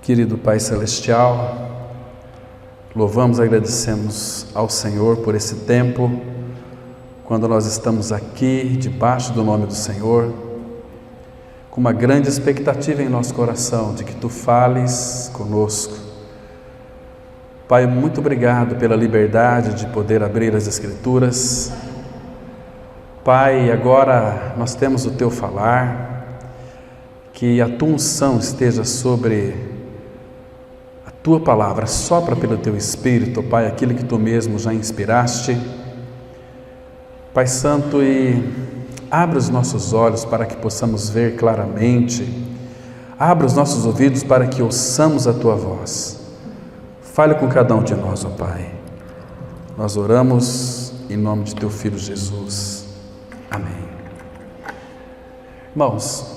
Querido Pai Celestial, louvamos e agradecemos ao Senhor por esse tempo, quando nós estamos aqui, debaixo do nome do Senhor, com uma grande expectativa em nosso coração, de que Tu fales conosco. Pai, muito obrigado pela liberdade de poder abrir as Escrituras. Pai, agora nós temos o Teu falar, que a Tua unção esteja sobre a Tua palavra, sopra pelo Teu Espírito, Pai, aquilo que Tu mesmo já inspiraste. Pai Santo, e abre os nossos olhos para que possamos ver claramente, abre os nossos ouvidos para que ouçamos a Tua voz. Fale com cada um de nós, ó Pai. Nós oramos em nome de Teu Filho Jesus. Amém. Irmãos,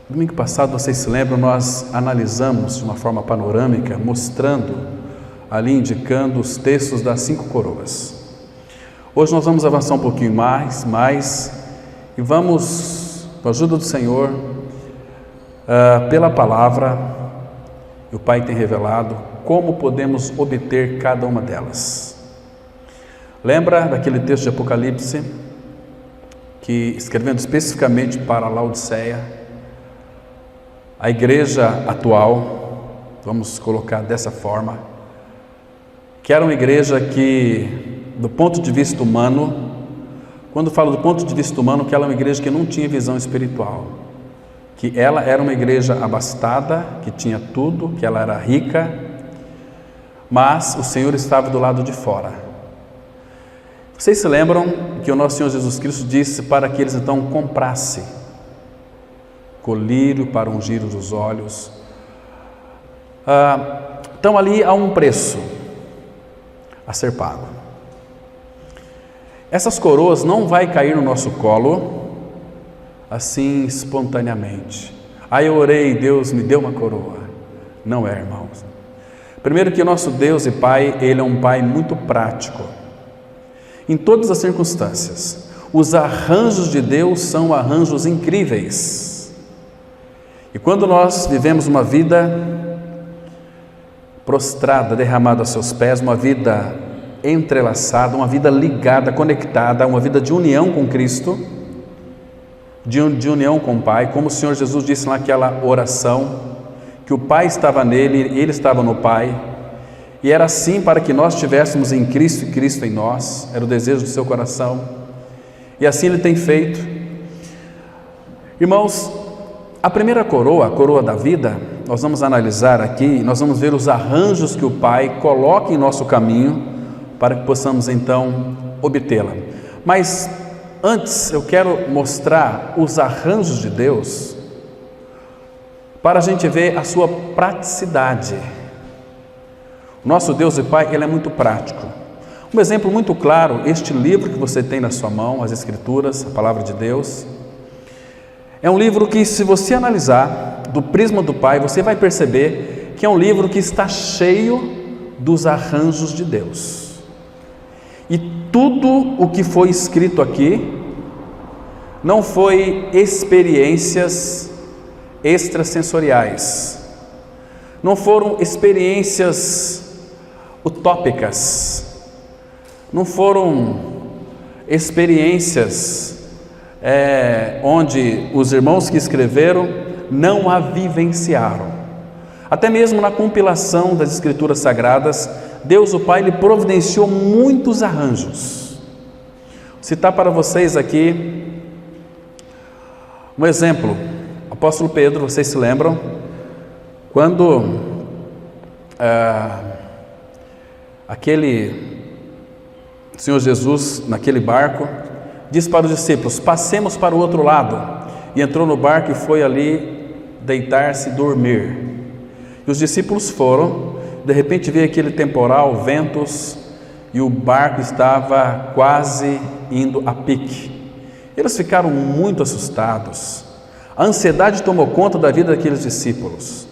domingo passado, vocês se lembram, nós analisamos de uma forma panorâmica, mostrando, ali indicando os textos das 5 coroas. Hoje nós vamos avançar um pouquinho mais e vamos, com a ajuda do Senhor, pela palavra, o Pai tem revelado como podemos obter cada uma delas. Lembra daquele texto de Apocalipse, que escrevendo especificamente para a Laodiceia, a igreja atual, vamos colocar dessa forma, que era uma igreja que, do ponto de vista humano, quando falo do ponto de vista humano, que ela é uma igreja que não tinha visão espiritual, que ela era uma igreja abastada, que tinha tudo, que ela era rica, mas o Senhor estava do lado de fora. Vocês se lembram que o nosso Senhor Jesus Cristo disse para que eles então comprassem colírio para ungir os olhos. Então ali há um preço a ser pago. Essas coroas não vai cair no nosso colo assim espontaneamente. Eu orei, Deus me deu uma coroa. Não é, irmãos. Primeiro que o nosso Deus e Pai, Ele é um Pai muito prático. Em todas as circunstâncias, os arranjos de Deus são arranjos incríveis. E quando nós vivemos uma vida prostrada, derramada aos seus pés, uma vida entrelaçada, uma vida ligada, conectada, uma vida de união com Cristo, de união com o Pai, como o Senhor Jesus disse naquela oração, que o Pai estava nele, Ele estava no Pai, e era assim para que nós estivéssemos em Cristo e Cristo em nós, era o desejo do seu coração, e assim Ele tem feito. Irmãos, a primeira coroa, a coroa da vida, nós vamos analisar aqui, nós vamos ver os arranjos que o Pai coloca em nosso caminho, para que possamos então obtê-la. Mas antes eu quero mostrar os arranjos de Deus, para a gente ver a sua praticidade. O nosso Deus e Pai, Ele é muito prático. Um exemplo muito claro, este livro que você tem na sua mão, as Escrituras, a Palavra de Deus, é um livro que, se você analisar do prisma do Pai, você vai perceber que é um livro que está cheio dos arranjos de Deus. E tudo o que foi escrito aqui não foi experiências extrasensoriais, não foram experiências utópicas, não foram experiências onde os irmãos que escreveram não a vivenciaram. Até mesmo na compilação das Escrituras Sagradas, Deus o Pai lhe providenciou muitos arranjos. Vou citar para vocês aqui um exemplo. O apóstolo Pedro, vocês se lembram, quando aquele Senhor Jesus, naquele barco, disse para os discípulos: passemos para o outro lado, e entrou no barco e foi ali deitar-se e dormir. E os discípulos foram, de repente veio aquele temporal, ventos, e o barco estava quase indo a pique. Eles ficaram muito assustados. A ansiedade tomou conta da vida daqueles discípulos.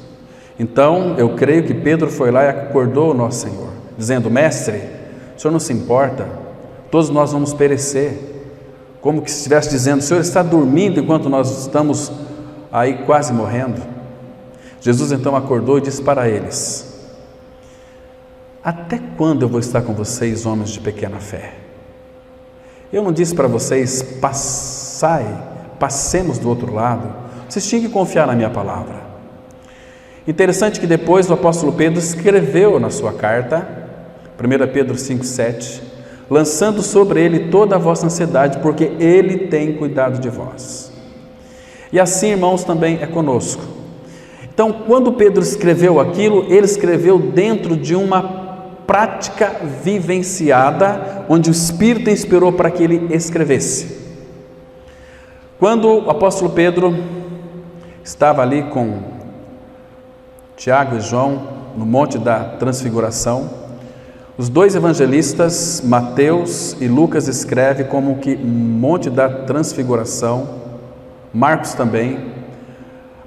Então, eu creio que Pedro foi lá e acordou o nosso Senhor, dizendo: mestre, o Senhor não se importa, todos nós vamos perecer. Como que se estivesse dizendo: o Senhor está dormindo enquanto nós estamos aí quase morrendo. Jesus então acordou e disse para eles: até quando eu vou estar com vocês, homens de pequena fé? Eu não disse para vocês, passemos do outro lado? Vocês tinham que confiar na minha palavra. Interessante que depois o apóstolo Pedro escreveu na sua carta, 1 Pedro 5,7, lançando sobre ele toda a vossa ansiedade, porque ele tem cuidado de vós. E assim, irmãos, também é conosco. Então, quando Pedro escreveu aquilo, ele escreveu dentro de uma prática vivenciada, onde o Espírito inspirou para que ele escrevesse. Quando o apóstolo Pedro estava ali com Tiago e João no Monte da Transfiguração, os dois evangelistas, Mateus e Lucas, escrevem como que Monte da Transfiguração, Marcos também,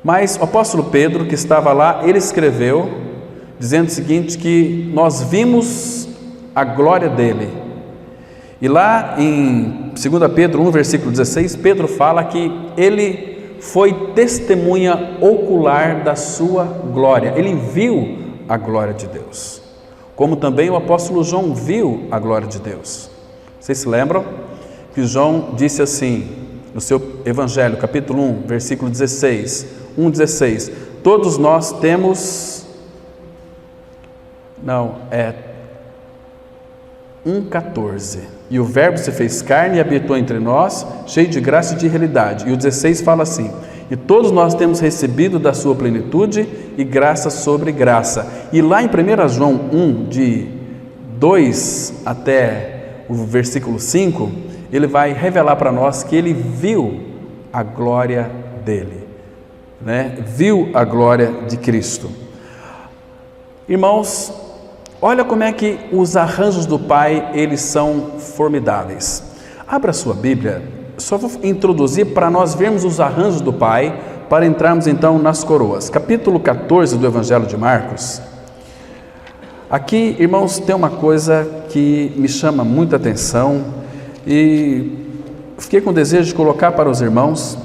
mas o apóstolo Pedro, que estava lá, ele escreveu dizendo o seguinte, que nós vimos a glória dele. E lá em 2 Pedro 1, versículo 16, Pedro fala que ele foi testemunha ocular da sua glória. Ele viu a glória de Deus. Como também o apóstolo João viu a glória de Deus. Vocês se lembram que João disse assim, no seu Evangelho, capítulo 1, versículo 16, 1,16, todos nós temos... Não, é 1,14. E o verbo se fez carne e habitou entre nós, cheio de graça e de realidade. E o 16 fala assim, e todos nós temos recebido da sua plenitude e graça sobre graça. E lá em 1 João 1, de 2 até o versículo 5, ele vai revelar para nós que ele viu a glória dele, né? Viu a glória de Cristo. Irmãos, olha como é que os arranjos do Pai, eles são formidáveis. Abra sua Bíblia, só vou introduzir para nós vermos os arranjos do Pai, para entrarmos então nas coroas. Capítulo 14 do Evangelho de Marcos. Aqui, irmãos, tem uma coisa que me chama muita atenção e fiquei com desejo de colocar para os irmãos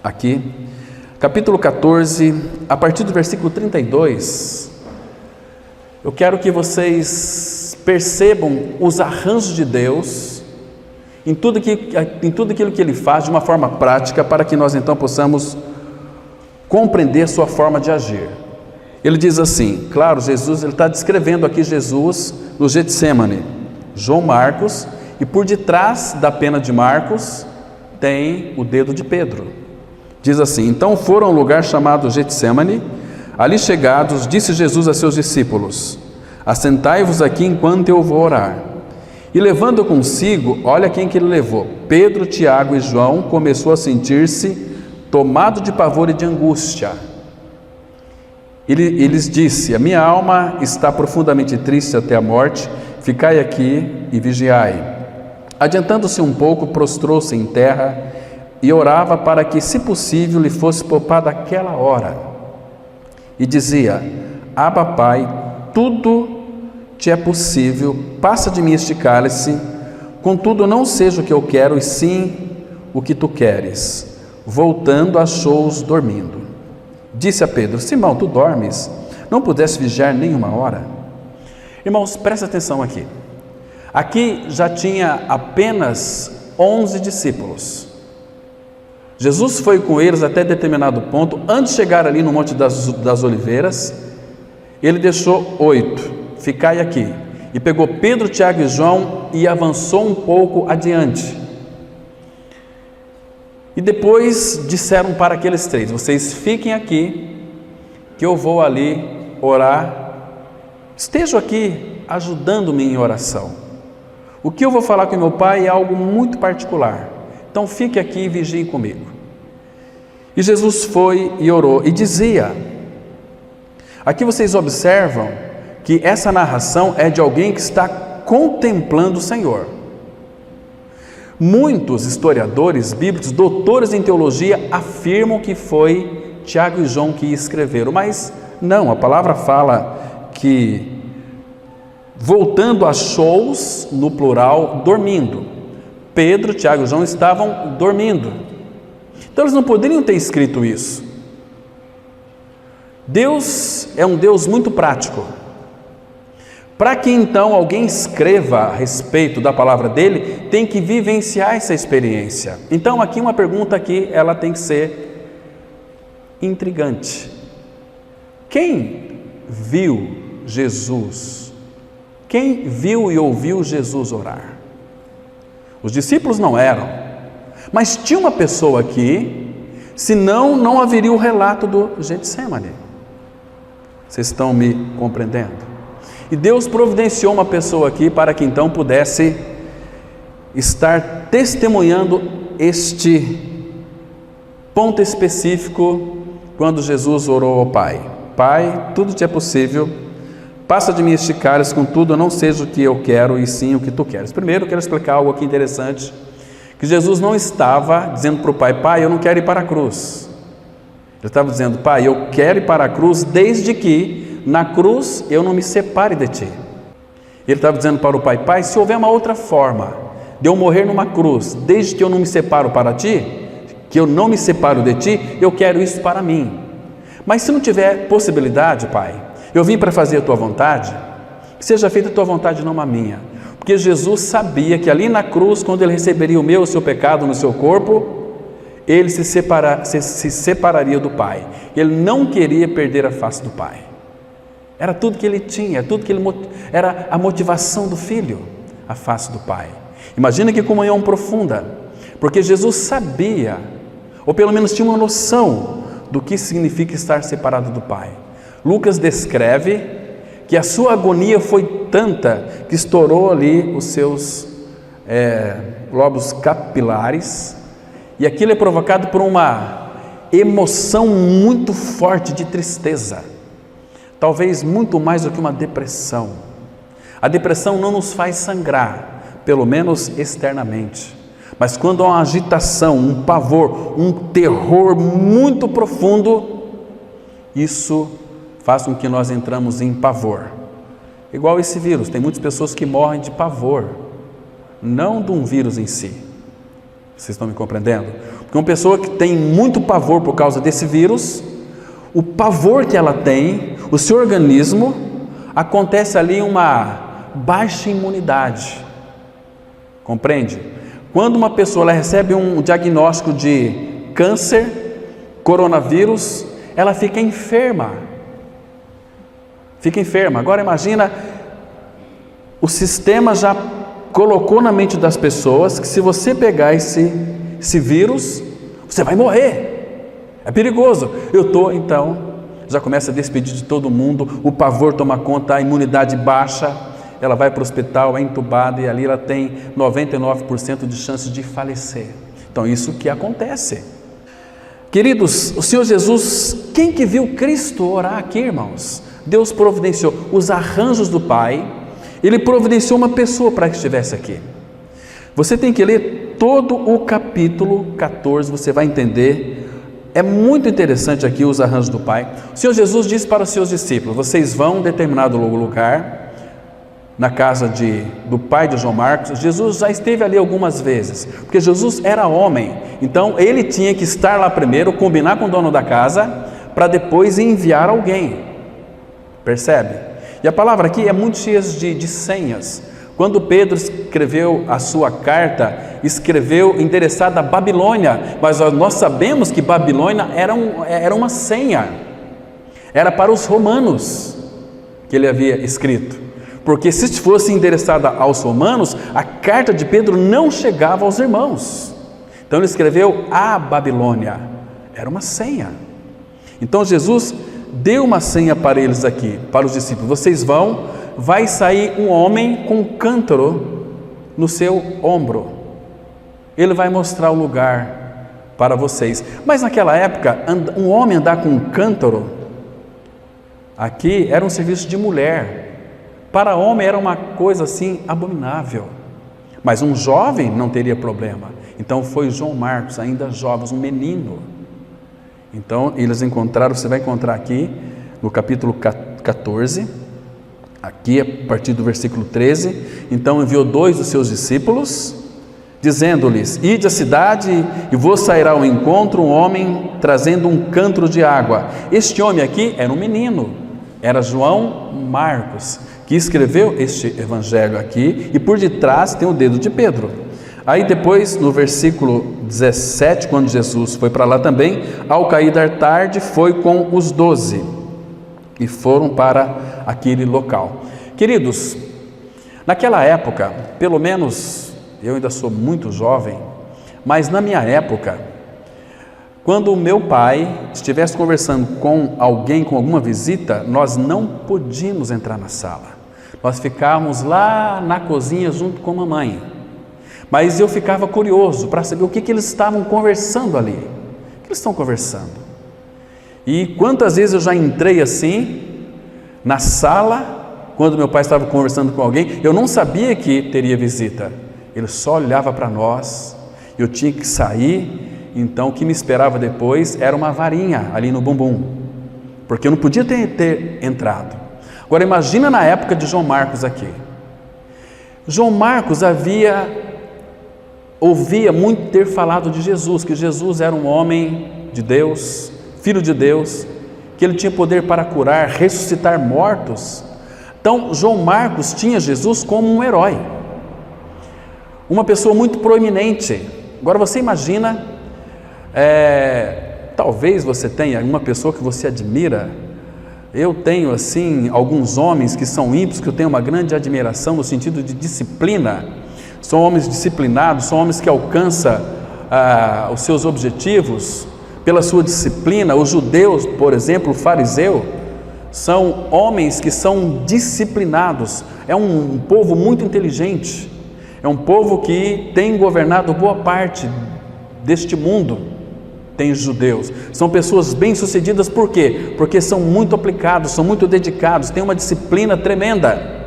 aqui. Capítulo 14, a partir do versículo 32, eu quero que vocês percebam os arranjos de Deus em tudo aquilo que Ele faz de uma forma prática, para que nós então possamos compreender sua forma de agir. Ele diz assim, claro, Jesus, ele está descrevendo aqui Jesus no Getsemane, João Marcos, e por detrás da pena de Marcos tem o dedo de Pedro. Diz assim, então foram a um lugar chamado Getsemane. Ali chegados, disse Jesus a seus discípulos, assentai-vos aqui enquanto eu vou orar. E levando consigo, olha quem que ele levou, Pedro, Tiago e João, começou a sentir-se tomado de pavor e de angústia. Ele lhes disse, a minha alma está profundamente triste até a morte, ficai aqui e vigiai. Adiantando-se um pouco, prostrou-se em terra e orava para que, se possível, lhe fosse poupada aquela hora. E dizia, Abba, Pai, tudo te é possível, passa de mim este cálice, contudo não seja o que eu quero, e sim o que tu queres. Voltando, achou-os dormindo. Disse a Pedro, Simão, tu dormes? Não pudeste vigiar nem uma hora? Irmãos, presta atenção aqui. Aqui já tinha apenas 11 discípulos. Jesus foi com eles até determinado ponto. Antes de chegar ali no Monte das Oliveiras, ele deixou 8. Ficai aqui. E pegou Pedro, Tiago e João e avançou um pouco adiante. E depois disseram para aqueles 3, vocês fiquem aqui, que eu vou ali orar. Estejam aqui ajudando-me em oração. O que eu vou falar com meu Pai é algo muito particular. Então fique aqui e vigie comigo. E Jesus foi e orou e dizia, aqui vocês observam que essa narração é de alguém que está contemplando o Senhor. Muitos historiadores bíblicos, doutores em teologia, afirmam que foi Tiago e João que escreveram, mas não, a palavra fala que voltando achou-os, no plural, dormindo. Pedro, Tiago e João estavam dormindo. Então eles não poderiam ter escrito isso. Deus é um Deus muito prático. Para que então alguém escreva a respeito da palavra dele, tem que vivenciar essa experiência. Então aqui uma pergunta que ela tem que ser intrigante. Quem viu Jesus? Quem viu e ouviu Jesus orar? Os discípulos não eram, mas tinha uma pessoa aqui, senão não haveria o relato do Getsemane. Vocês estão me compreendendo? E Deus providenciou uma pessoa aqui para que então pudesse estar testemunhando este ponto específico quando Jesus orou ao Pai. Pai, tudo te é possível, passa de mim este cálice, contudo não seja o que eu quero e sim o que tu queres. Primeiro eu quero explicar algo aqui interessante, que Jesus não estava dizendo para o Pai, Pai, eu não quero ir para a cruz. Ele estava dizendo, Pai, eu quero ir para a cruz desde que na cruz eu não me separe de ti. Ele estava dizendo para o Pai, Pai, se houver uma outra forma de eu morrer numa cruz, desde que eu não me separo para ti, que eu não me separo de ti, eu quero isso para mim. Mas se não tiver possibilidade, Pai, eu vim para fazer a tua vontade, que seja feita a tua vontade, não a minha. Porque Jesus sabia que ali na cruz, quando ele receberia o seu pecado no seu corpo, ele se separaria do Pai. Ele não queria perder a face do Pai. Era tudo que ele tinha, era a motivação do Filho, a face do Pai. Imagina que comunhão profunda, porque Jesus sabia, ou pelo menos tinha uma noção do que significa estar separado do Pai. Lucas descreve que a sua agonia foi tanta que estourou ali os seus lobos capilares, e aquilo é provocado por uma emoção muito forte de tristeza, talvez muito mais do que uma depressão. A depressão não nos faz sangrar, pelo menos externamente, mas quando há uma agitação, um pavor, um terror muito profundo, isso faz com que nós entramos em pavor. Igual esse vírus, tem muitas pessoas que morrem de pavor, não de um vírus em si. Vocês estão me compreendendo? Porque uma pessoa que tem muito pavor por causa desse vírus, o pavor que ela tem, o seu organismo, acontece ali uma baixa imunidade. Compreende? Quando uma pessoa ela recebe um diagnóstico de câncer, coronavírus, ela fica enferma. Agora imagina, o sistema já colocou na mente das pessoas que se você pegar esse vírus, você vai morrer. É perigoso. Então, já começa a despedir de todo mundo, o pavor toma conta, a imunidade baixa, ela vai para o hospital, é entubada e ali ela tem 99% de chance de falecer. Então isso que acontece. Queridos, o Senhor Jesus, quem que viu Cristo orar aqui, irmãos? Deus providenciou os arranjos do Pai, Ele providenciou uma pessoa para que estivesse aqui. Você tem que ler todo o capítulo 14, você vai entender. É muito interessante aqui os arranjos do Pai. O Senhor Jesus disse para os seus discípulos, vocês vão a determinado lugar, na casa do pai de João Marcos. Jesus já esteve ali algumas vezes, porque Jesus era homem, então ele tinha que estar lá primeiro, combinar com o dono da casa, para depois enviar alguém, percebe? E a palavra aqui é muito cheia de senhas. Quando Pedro escreveu a sua carta, escreveu endereçada a Babilônia, mas nós sabemos que Babilônia era uma senha, era para os romanos que ele havia escrito. Porque se fosse endereçada aos romanos, a carta de Pedro não chegava aos irmãos. Então ele escreveu a Babilônia, era uma senha. Então Jesus deu uma senha para eles aqui, para os discípulos. Vocês vai sair um homem com um cântaro no seu ombro. Ele vai mostrar o lugar para vocês. Mas naquela época, um homem andar com um cântaro, aqui era um serviço de mulher. Para homem era uma coisa assim abominável, mas um jovem não teria problema. Então foi João Marcos, ainda jovem, um menino. Então eles encontraram, você vai encontrar aqui no capítulo 14, aqui a partir do versículo 13. Então enviou 2 dos seus discípulos, dizendo-lhes: ide à cidade e vos sairá ao encontro um homem trazendo um cântaro de água. Este homem aqui era um menino, era João Marcos, que escreveu este evangelho aqui, e por detrás tem o dedo de Pedro. Aí depois, no versículo 17, quando Jesus foi para lá também, ao cair da tarde, foi com os 12 e foram para aquele local. Queridos, naquela época, pelo menos eu ainda sou muito jovem, mas na minha época, quando o meu pai estivesse conversando com alguém, com alguma visita, nós não podíamos entrar na sala. Nós ficávamos lá na cozinha junto com a mamãe. Mas eu ficava curioso para saber o que eles estavam conversando ali. O que eles estão conversando? E quantas vezes eu já entrei assim, na sala, quando meu pai estava conversando com alguém, eu não sabia que teria visita. Ele só olhava para nós, eu tinha que sair, então o que me esperava depois era uma varinha ali no bumbum, porque eu não podia ter entrado. Agora imagina na época de João Marcos aqui. João Marcos ouvia muito ter falado de Jesus, que Jesus era um homem de Deus, filho de Deus, que ele tinha poder para curar, ressuscitar mortos. Então João Marcos tinha Jesus como um herói, uma pessoa muito proeminente. Agora você imagina, talvez você tenha uma pessoa que você admira. Eu tenho assim alguns homens que são ímpios, que eu tenho uma grande admiração no sentido de disciplina. São homens disciplinados, são homens que alcançam os seus objetivos pela sua disciplina. Os judeus, por exemplo, o fariseu, são homens que são disciplinados. É um povo muito inteligente, é um povo que tem governado boa parte deste mundo. Tem judeus, são pessoas bem-sucedidas. Por quê? Porque são muito aplicados, são muito dedicados, têm uma disciplina tremenda.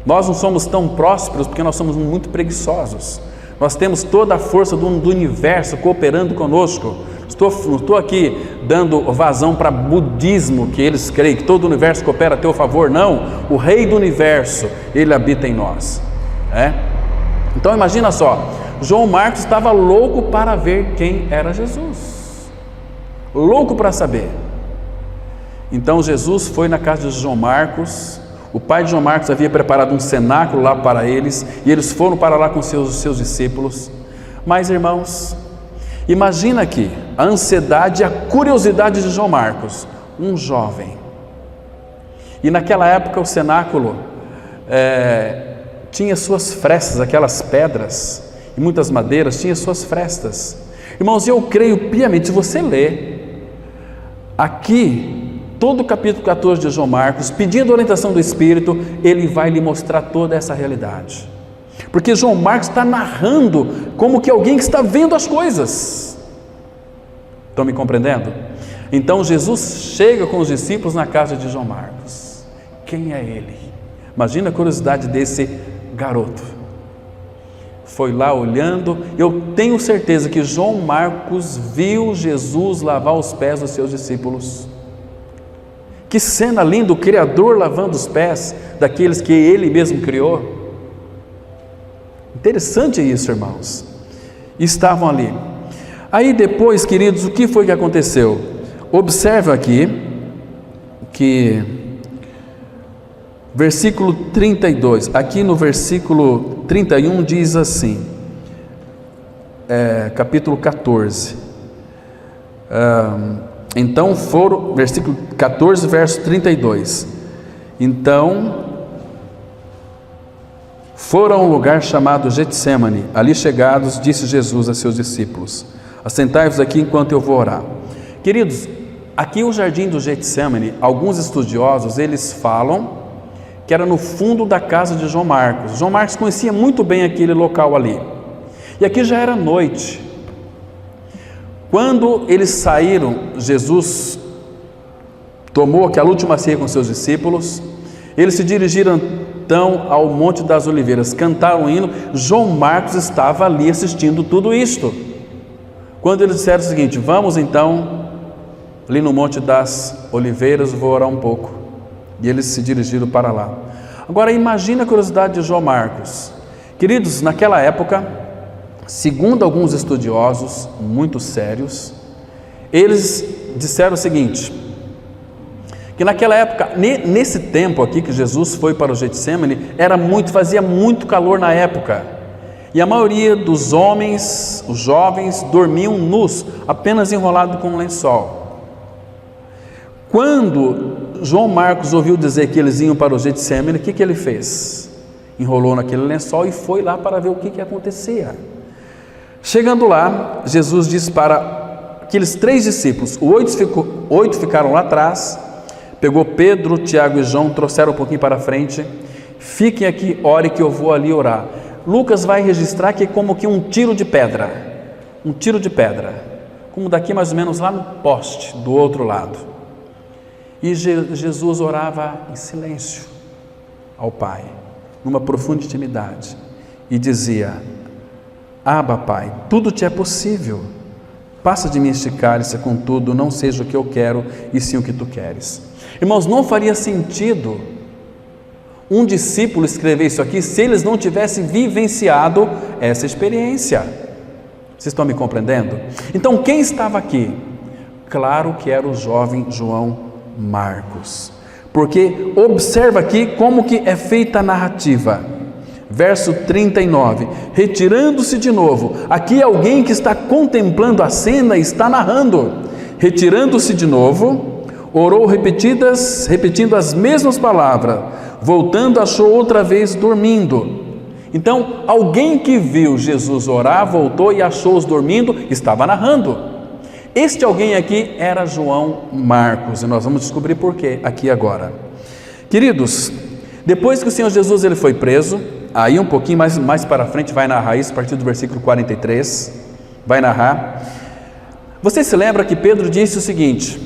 Nós não somos tão prósperos porque nós somos muito preguiçosos. Nós temos toda a força do universo cooperando conosco. Não estou aqui dando vazão para budismo, que eles creem que todo o universo coopera a teu favor. Não, o rei do universo, ele habita em nós. Então imagina só, João Marcos estava louco para ver quem era Jesus, louco para saber. Então Jesus foi na casa de João Marcos. O pai de João Marcos havia preparado um cenáculo lá para eles, e eles foram para lá com seus discípulos. Mas irmãos, imagina aqui a ansiedade e a curiosidade de João Marcos, um jovem. E naquela época o cenáculo tinha suas frestas, aquelas pedras e muitas madeiras, tinha suas frestas. Irmãos, eu creio piamente, se você ler aqui todo o capítulo 14 de João Marcos, pedindo a orientação do Espírito, ele vai lhe mostrar toda essa realidade, porque João Marcos está narrando como que alguém que está vendo as coisas. Estão me compreendendo? Então Jesus chega com os discípulos na casa de João Marcos. Quem é ele? Imagina a curiosidade desse garoto. Foi lá olhando. Eu tenho certeza que João Marcos viu Jesus lavar os pés dos seus discípulos. Que cena linda, o Criador lavando os pés daqueles que Ele mesmo criou. Interessante isso, irmãos. Estavam ali. Aí depois, queridos, o que foi que aconteceu? Observe aqui que versículo 32, aqui no versículo 31 diz assim, capítulo 14, então foram, versículo 14, verso 32, então foram a um lugar chamado Getsêmani. Ali chegados, disse Jesus a seus discípulos: assentai-vos aqui enquanto eu vou orar. Queridos, aqui o jardim do Getsêmani, alguns estudiosos, eles falam que era no fundo da casa de João Marcos. João Marcos conhecia muito bem aquele local ali. E aqui já era noite. Quando eles saíram, Jesus tomou aquela última ceia com seus discípulos. Eles se dirigiram então ao Monte das Oliveiras, cantaram o hino. João Marcos estava ali assistindo tudo isto. Quando eles disseram o seguinte: vamos então ali no Monte das Oliveiras, vou orar um pouco. E eles se dirigiram para lá. Agora imagina a curiosidade de João Marcos. Queridos, naquela época, segundo alguns estudiosos muito sérios, eles disseram o seguinte, que naquela época, nesse tempo aqui que Jesus foi para o Getsemane, fazia muito calor na época, e a maioria dos homens, os jovens, dormiam nus, apenas enrolados com um lençol. Quando João Marcos ouviu dizer que eles iam para o Getsemane, o que ele fez? Enrolou naquele lençol e foi lá para ver o que acontecia. Chegando lá, Jesus disse para aqueles 3 discípulos, os 8 ficaram lá atrás, pegou Pedro, Tiago e João, trouxeram um pouquinho para frente, fiquem aqui, ore que eu vou ali orar. Lucas vai registrar que é como que um tiro de pedra, como daqui mais ou menos lá no poste, do outro lado. E Jesus orava em silêncio ao Pai, numa profunda intimidade, e dizia, Abba, Pai, tudo te é possível, passa de mim este cálice, contudo, não seja o que eu quero, e sim o que tu queres. Irmãos, não faria sentido um discípulo escrever isso aqui se eles não tivessem vivenciado essa experiência. Vocês estão me compreendendo? Então, quem estava aqui? Claro que era o jovem João Marcos, porque observa aqui como que é feita a narrativa. Verso 39, retirando-se de novo, aqui alguém que está contemplando a cena e está narrando, retirando-se de novo, orou repetindo as mesmas palavras, voltando achou outra vez dormindo. Então, alguém que viu Jesus orar, voltou e achou-os dormindo, estava narrando. Este alguém aqui era João Marcos, e nós vamos descobrir por quê aqui agora. Queridos, depois que o Senhor Jesus ele foi preso, aí um pouquinho mais para frente vai narrar isso, a partir do versículo 43, vai narrar. Você se lembra que Pedro disse o seguinte,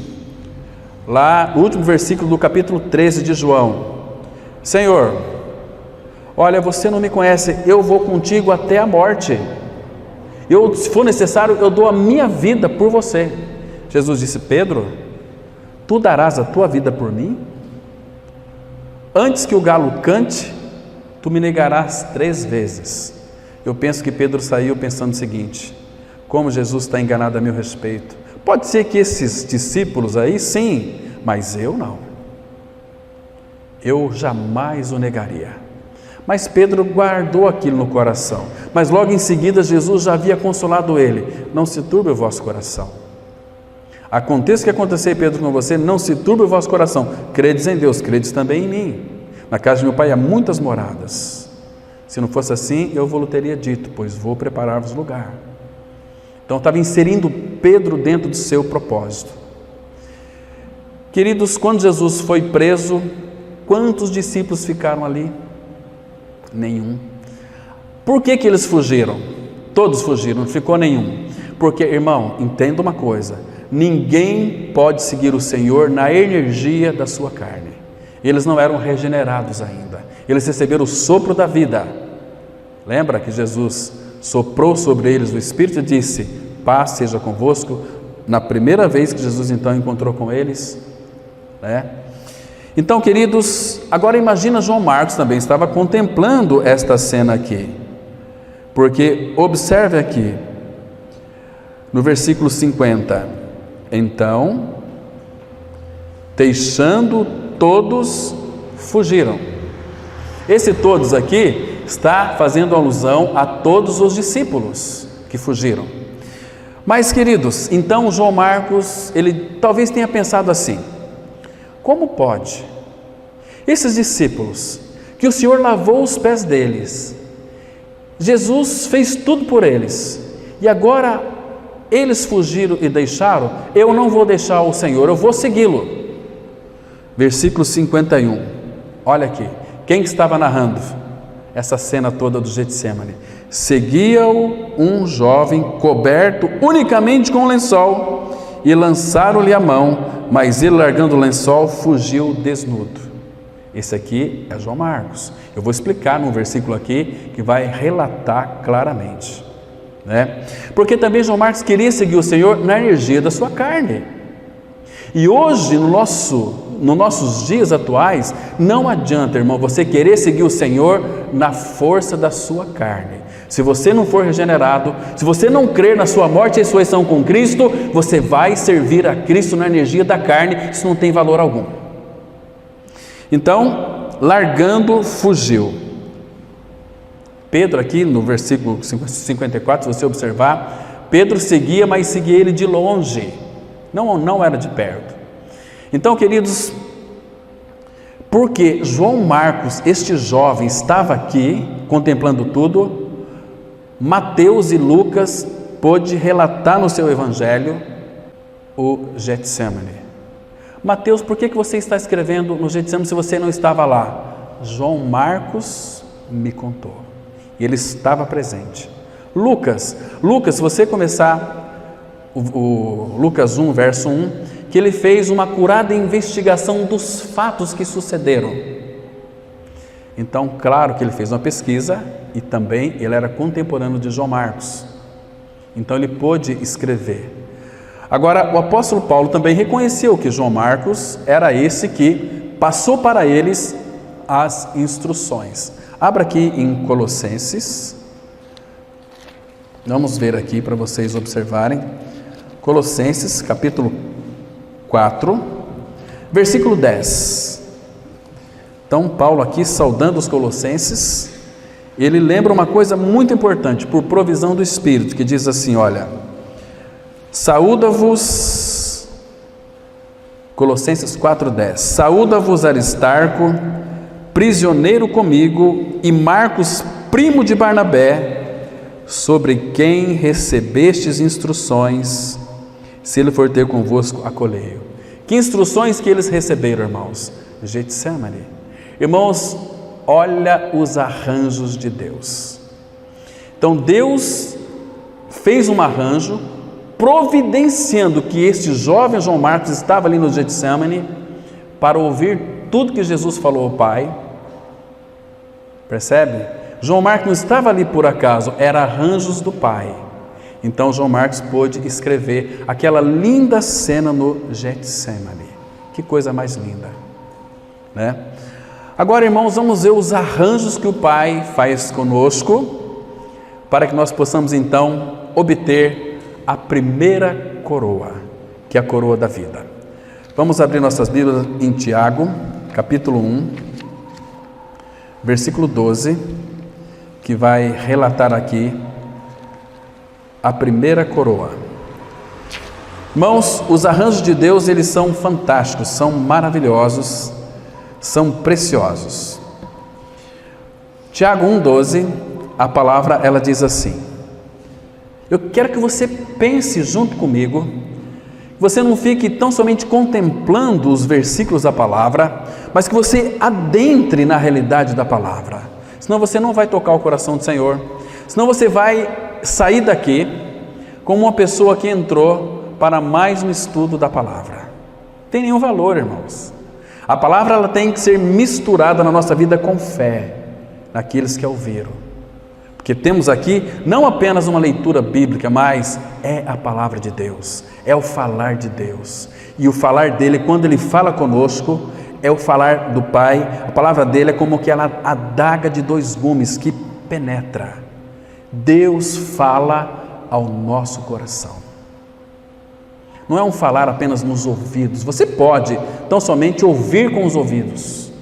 lá no último versículo do capítulo 13 de João, Senhor, olha, você não me conhece, eu vou contigo até a morte, se for necessário, eu dou a minha vida por você. Jesus disse, Pedro, tu darás a tua vida por mim? Antes que o galo cante, tu me negarás 3 vezes. Eu penso que Pedro saiu pensando o seguinte, como Jesus está enganado a meu respeito. Pode ser que esses discípulos aí, sim, mas eu não. Eu jamais o negaria. Mas Pedro guardou aquilo no coração. Mas logo em seguida Jesus já havia consolado ele. Não se turbe o vosso coração. Aconteça o que acontecer, Pedro, com você, não se turbe o vosso coração. Credes em Deus, credes também em mim. Na casa de meu pai há muitas moradas. Se não fosse assim, eu vou teria dito, pois vou preparar-vos lugar. Então estava inserindo Pedro dentro do seu propósito. Queridos, quando Jesus foi preso, quantos discípulos ficaram ali? Nenhum. Por que eles fugiram? Todos fugiram, não ficou nenhum. Porque, irmão, entenda uma coisa, ninguém pode seguir o Senhor na energia da sua carne. Eles não eram regenerados ainda, eles receberam o sopro da vida. Lembra que Jesus soprou sobre eles o Espírito e disse, paz seja convosco, na primeira vez que Jesus então encontrou com eles, né? Então, queridos, agora imagina João Marcos também estava contemplando esta cena aqui, porque observe aqui, no versículo 50, então, deixando todos, fugiram. Esse todos aqui está fazendo alusão a todos os discípulos que fugiram. Mas, queridos, então João Marcos, ele talvez tenha pensado assim, como pode? Esses discípulos, que o Senhor lavou os pés deles, Jesus fez tudo por eles, e agora eles fugiram e deixaram, eu não vou deixar o Senhor, eu vou segui-lo. Versículo 51, olha aqui, quem estava narrando essa cena toda do Getsemane? Seguia-o um jovem coberto unicamente com um lençol, e lançaram-lhe a mão, mas ele, largando o lençol, fugiu desnudo. Esse aqui é João Marcos. Eu vou explicar num versículo aqui que vai relatar claramente, né? Porque também João Marcos queria seguir o Senhor na energia da sua carne. E hoje, nos nossos dias atuais, não adianta, irmão, você querer seguir o Senhor na força da sua carne. Se você não for regenerado, se você não crer na sua morte e ressurreição com Cristo, você vai servir a Cristo na energia da carne, isso não tem valor algum. Então, largando, fugiu. Pedro aqui no versículo 54, se você observar, Pedro seguia, mas seguia ele de longe, não era de perto. Então, queridos, porque João Marcos, este jovem, estava aqui contemplando tudo, Mateus e Lucas pôde relatar no seu evangelho o Getsemane. Mateus, por que você está escrevendo no Getsemane se você não estava lá? João Marcos me contou. E ele estava presente. Lucas, se você começar o Lucas 1, verso 1, que ele fez uma acurada investigação dos fatos que sucederam. Então, claro que ele fez uma pesquisa e também ele era contemporâneo de João Marcos. Então, ele pôde escrever. Agora, o apóstolo Paulo também reconheceu que João Marcos era esse que passou para eles as instruções. Abra aqui em Colossenses. Vamos ver aqui para vocês observarem. Colossenses, capítulo 4, versículo 10. Então, Paulo aqui saudando os colossenses, ele lembra uma coisa muito importante, por provisão do Espírito, que diz assim, olha, saúda-vos, Colossenses 4,10, saúda-vos Aristarco, prisioneiro comigo, e Marcos, primo de Barnabé, sobre quem recebestes instruções, se ele for ter convosco, acolhei-o. Que instruções que eles receberam, irmãos? Getsemane. Irmãos, olha os arranjos de Deus. Então Deus fez um arranjo, providenciando que este jovem João Marcos estava ali no Getsemane, para ouvir tudo que Jesus falou ao Pai. Percebe? João Marcos não estava ali por acaso, era arranjos do Pai. Então João Marcos pôde escrever aquela linda cena no Getsemane. Que coisa mais linda, né? Agora, irmãos, vamos ver os arranjos que o Pai faz conosco, para que nós possamos então obter a primeira coroa, que é a coroa da vida. Vamos abrir nossas Bíblias em Tiago, capítulo 1, versículo 12, que vai relatar aqui a primeira coroa. Irmãos, os arranjos de Deus, eles são fantásticos, são maravilhosos, são preciosos. Tiago 1,12, a palavra ela diz assim, eu quero que você pense junto comigo, que você não fique tão somente contemplando os versículos da palavra, mas que você adentre na realidade da palavra, senão você não vai tocar o coração do Senhor, senão você vai sair daqui como uma pessoa que entrou para mais um estudo da palavra. Não tem nenhum valor, irmãos. A palavra ela tem que ser misturada na nossa vida com fé, naqueles que a ouviram. Porque temos aqui não apenas uma leitura bíblica, mas é a palavra de Deus, é o falar de Deus. E o falar dele, quando ele fala conosco, é o falar do Pai. A palavra dele é como aquela adaga de dois gumes que penetra. Deus fala ao nosso coração. Não é um falar apenas nos ouvidos. Você pode tão somente ouvir com os ouvidos,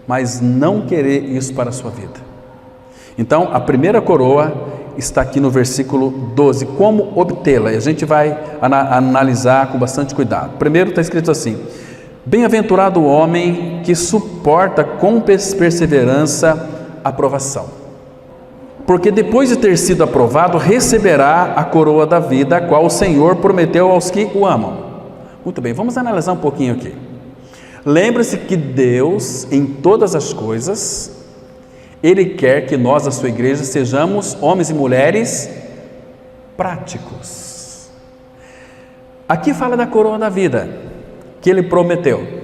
mas não querer isso para a sua vida. Então, a primeira coroa está aqui no versículo 12. Como obtê-la? E a gente vai analisar com bastante cuidado. Primeiro está escrito assim, bem-aventurado o homem que suporta com perseverança a provação. Porque depois de ter sido aprovado, receberá a coroa da vida, a qual o Senhor prometeu aos que o amam. Muito bem, vamos analisar um pouquinho aqui. Lembre-se que Deus, em todas as coisas, Ele quer que nós, a sua igreja, sejamos homens e mulheres práticos. Aqui fala da coroa da vida, que Ele prometeu.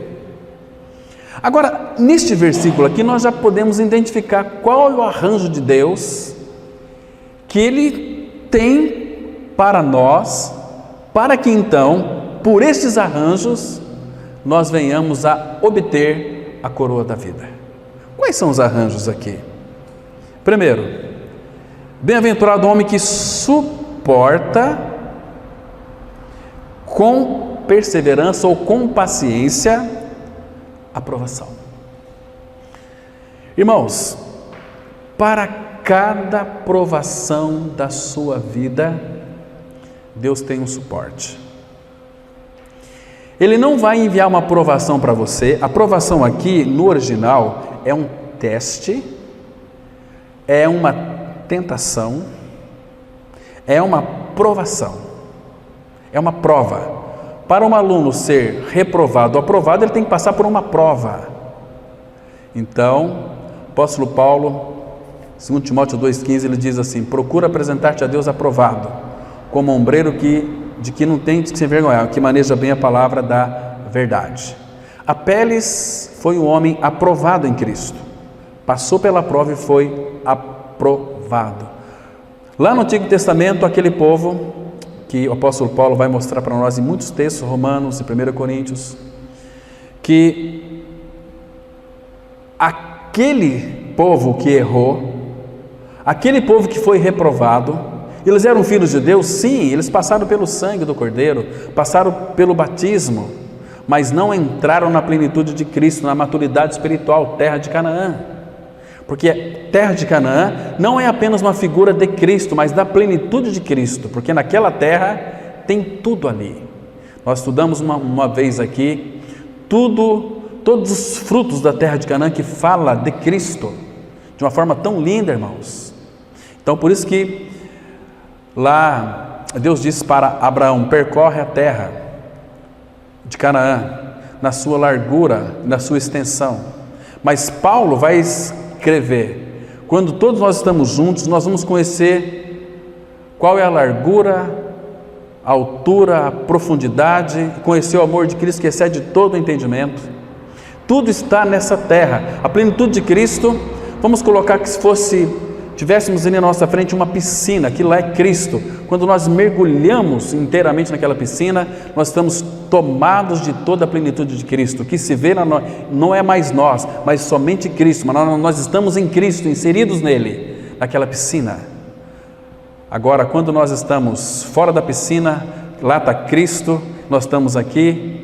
Agora, neste versículo aqui, nós já podemos identificar qual é o arranjo de Deus que Ele tem para nós, para que então, por estes arranjos, nós venhamos a obter a coroa da vida. Quais são os arranjos aqui? Primeiro, Bem-aventurado o homem que suporta com perseverança ou com paciência a provação. Irmãos, para cada provação da sua vida, Deus tem um suporte. Ele não vai enviar uma provação para você. A provação aqui, no original, é um teste, é uma tentação, é uma provação, é uma prova. Para um aluno ser reprovado ou aprovado, ele tem que passar por uma prova. Então, o apóstolo Paulo, 2 Timóteo 2,15, ele diz assim: procura apresentar-te a Deus aprovado, como ombreiro de que não tem de se envergonhar, que maneja bem a palavra da verdade. Apeles foi um homem aprovado em Cristo, passou pela prova e foi aprovado. Lá no Antigo Testamento, aquele povo que o apóstolo Paulo vai mostrar para nós em muitos textos, Romanos e 1 Coríntios, que aquele povo que errou, aquele povo que foi reprovado, eles eram filhos de Deus? Sim, eles passaram pelo sangue do Cordeiro, passaram pelo batismo, mas não entraram na plenitude de Cristo, na maturidade espiritual, terra de Canaã. Porque terra de Canaã não é apenas uma figura de Cristo, mas da plenitude de Cristo, porque naquela terra tem tudo ali. Nós estudamos uma vez aqui, todos os frutos da terra de Canaã que fala de Cristo, de uma forma tão linda, irmãos. Então por isso que lá Deus disse para Abraão: percorre a terra de Canaã, na sua largura, na sua extensão. Mas Paulo vai escrever, quando todos nós estamos juntos, nós vamos conhecer qual é a largura, a altura, a profundidade, conhecer o amor de Cristo que excede todo o entendimento. Tudo está nessa terra. A plenitude de Cristo, vamos colocar que se tivéssemos ali na nossa frente uma piscina, aquilo lá é Cristo. Quando nós mergulhamos inteiramente naquela piscina, nós estamos tomados de toda a plenitude de Cristo. O que se vê não é mais nós, mas somente Cristo, mas nós estamos em Cristo, inseridos nele, naquela piscina. Agora, quando nós estamos fora da piscina, lá está Cristo, nós estamos aqui,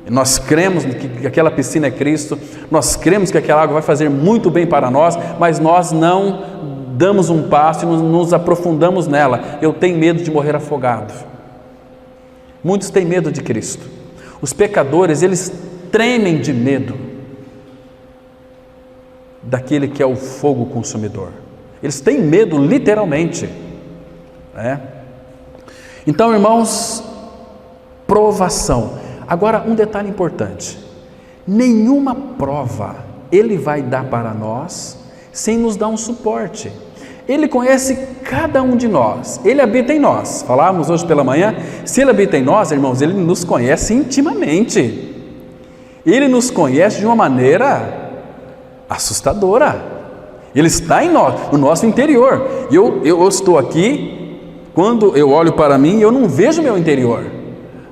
nós cremos que aquela piscina é Cristo, nós cremos que aquela água vai fazer muito bem para nós, mas nós não damos um passo e nos aprofundamos nela. Eu tenho medo de morrer afogado. Muitos têm medo de Cristo. Os pecadores, eles tremem de medo daquele que é o fogo consumidor. Eles têm medo, literalmente. Então, irmãos, provação. Agora, um detalhe importante: nenhuma prova Ele vai dar para nós sem nos dar um suporte. Ele conhece cada um de nós, Ele habita em nós. Falávamos hoje pela manhã, se Ele habita em nós, irmãos, Ele nos conhece intimamente. Ele nos conhece de uma maneira assustadora. Ele está em nós, no nosso interior. Eu estou aqui, quando eu olho para mim, eu não vejo o meu interior,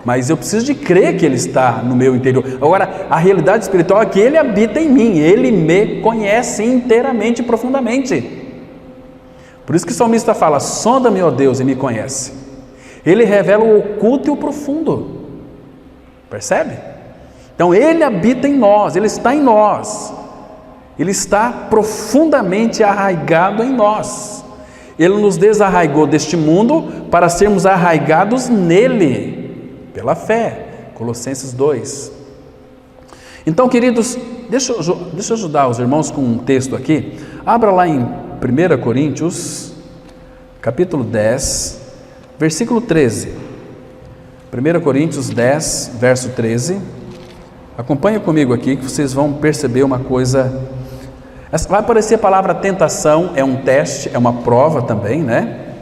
mas eu preciso de crer que Ele está no meu interior. Agora, a realidade espiritual é que Ele habita em mim, Ele me conhece inteiramente e profundamente. Por isso que o salmista fala: sonda-me, ó Deus, e me conhece. Ele revela o oculto e o profundo. Percebe? Então Ele habita em nós, Ele está em nós. Ele está profundamente arraigado em nós. Ele nos desarraigou deste mundo para sermos arraigados nele, pela fé. Colossenses 2. Então, queridos, deixa eu ajudar os irmãos com um texto aqui. Abra lá em 1 Coríntios, capítulo 10, versículo 13. 1 Coríntios 10, verso 13. Acompanhe comigo aqui que vocês vão perceber uma coisa. Vai aparecer a palavra tentação, é um teste, é uma prova também, né?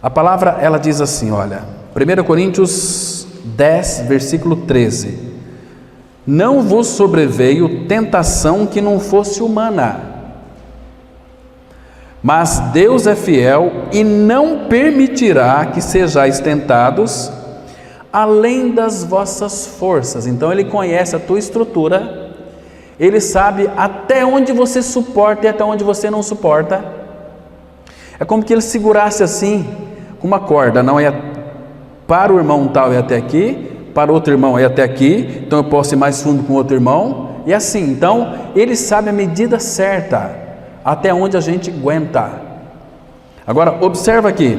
A palavra, ela diz assim, olha, 1 Coríntios 10, versículo 13. Não vos sobreveio tentação que não fosse humana, mas Deus é fiel e não permitirá que sejais tentados além das vossas forças. Então Ele conhece a tua estrutura, Ele sabe até onde você suporta e até onde você não suporta. É como que ele segurasse assim, com uma corda, não é para o irmão tal é até aqui, para o outro irmão é até aqui, então eu posso ir mais fundo com o outro irmão, e assim, então ele sabe a medida certa, até onde a gente aguenta. Agora, observa aqui,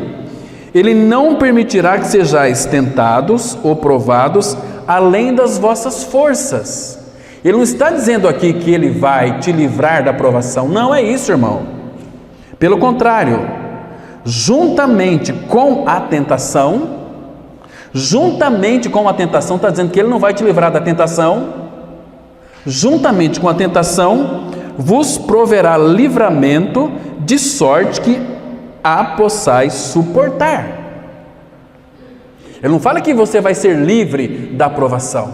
ele não permitirá que sejais tentados ou provados além das vossas forças. Ele não está dizendo aqui que ele vai te livrar da provação, não é isso, irmão. Pelo contrário, juntamente com a tentação, está dizendo que ele não vai te livrar da tentação, juntamente com a tentação, vos proverá livramento, de sorte que a possais suportar. Ele não fala que você vai ser livre da provação,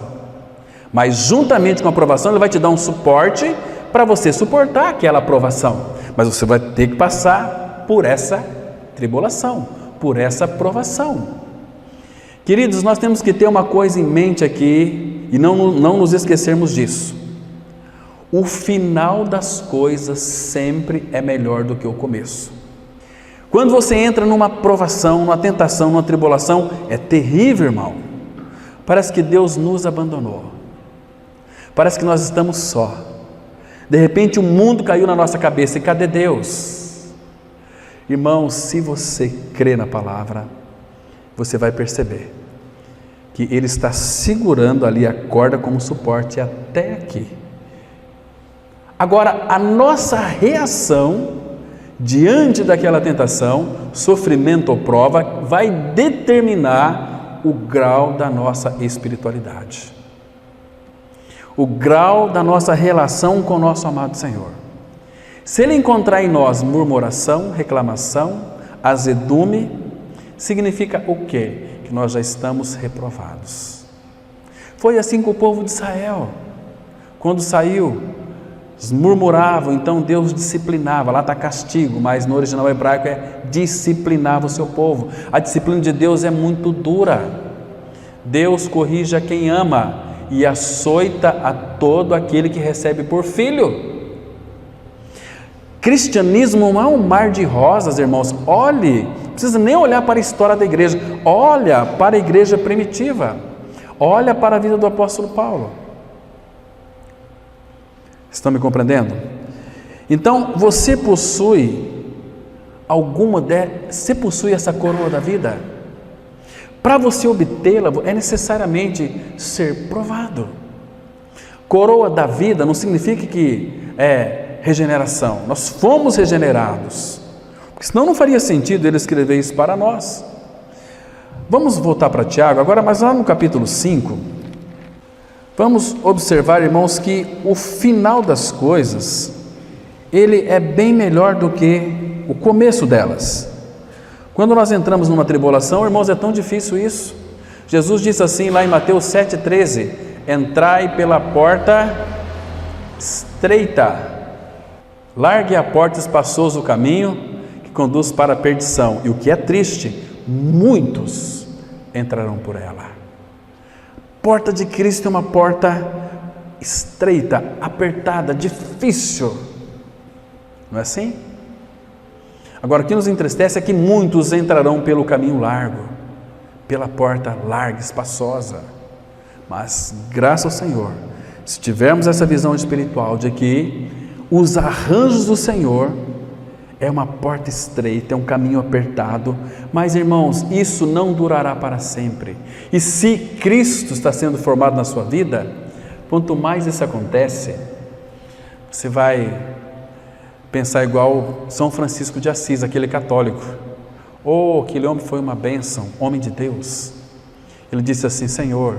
mas juntamente com a provação ele vai te dar um suporte para você suportar aquela provação, mas você vai ter que passar por essa tribulação, por essa provação. Queridos, nós temos que ter uma coisa em mente aqui e não nos esquecermos disso. O final das coisas sempre é melhor do que o começo. Quando você entra numa provação, numa tentação, numa tribulação, é terrível, irmão. Parece que Deus nos abandonou. Parece que nós estamos só. De repente o mundo caiu na nossa cabeça e cadê Deus? Irmão, se você crê na palavra, você vai perceber que Ele está segurando ali a corda como suporte até aqui. Agora, a nossa reação diante daquela tentação, sofrimento ou prova, vai determinar o grau da nossa espiritualidade, o grau da nossa relação com o nosso amado Senhor. Se Ele encontrar em nós murmuração, reclamação, azedume, significa o quê? Que nós já estamos reprovados. Foi assim com o povo de Israel. Quando saiu, eles murmuravam, então Deus disciplinava. Lá está castigo, mas no original hebraico é disciplinava o seu povo. A disciplina de Deus é muito dura. Deus corrige a quem ama e açoita a todo aquele que recebe por filho. Cristianismo não é um mar de rosas, irmãos. Olhe, não precisa nem olhar para a história da igreja, olha para a igreja primitiva, olha para a vida do apóstolo Paulo. Estão me compreendendo? Então, você possui você possui essa coroa da vida? Para você obtê-la, é necessariamente ser provado. Coroa da vida não significa que é regeneração. Nós fomos regenerados, porque senão não faria sentido ele escrever isso para nós. Vamos voltar para Tiago agora, mas lá no capítulo 5, vamos observar, irmãos, que o final das coisas, ele é bem melhor do que o começo delas. Quando nós entramos numa tribulação, irmãos, é tão difícil isso. Jesus disse assim lá em Mateus 7,13: entrai pela porta estreita, largue a porta espaçoso o caminho que conduz para a perdição, e o que é triste, muitos entrarão por ela. Porta de Cristo é uma porta estreita, apertada, difícil, não é assim? Agora, o que nos entristece é que muitos entrarão pelo caminho largo, pela porta larga, espaçosa, mas graças ao Senhor, se tivermos essa visão espiritual de que os arranjos do Senhor é uma porta estreita, é um caminho apertado, mas irmãos, isso não durará para sempre. E se Cristo está sendo formado na sua vida, quanto mais isso acontece, você vai pensar igual São Francisco de Assis, aquele católico. Oh, aquele homem foi uma bênção, homem de Deus. Ele disse assim: Senhor,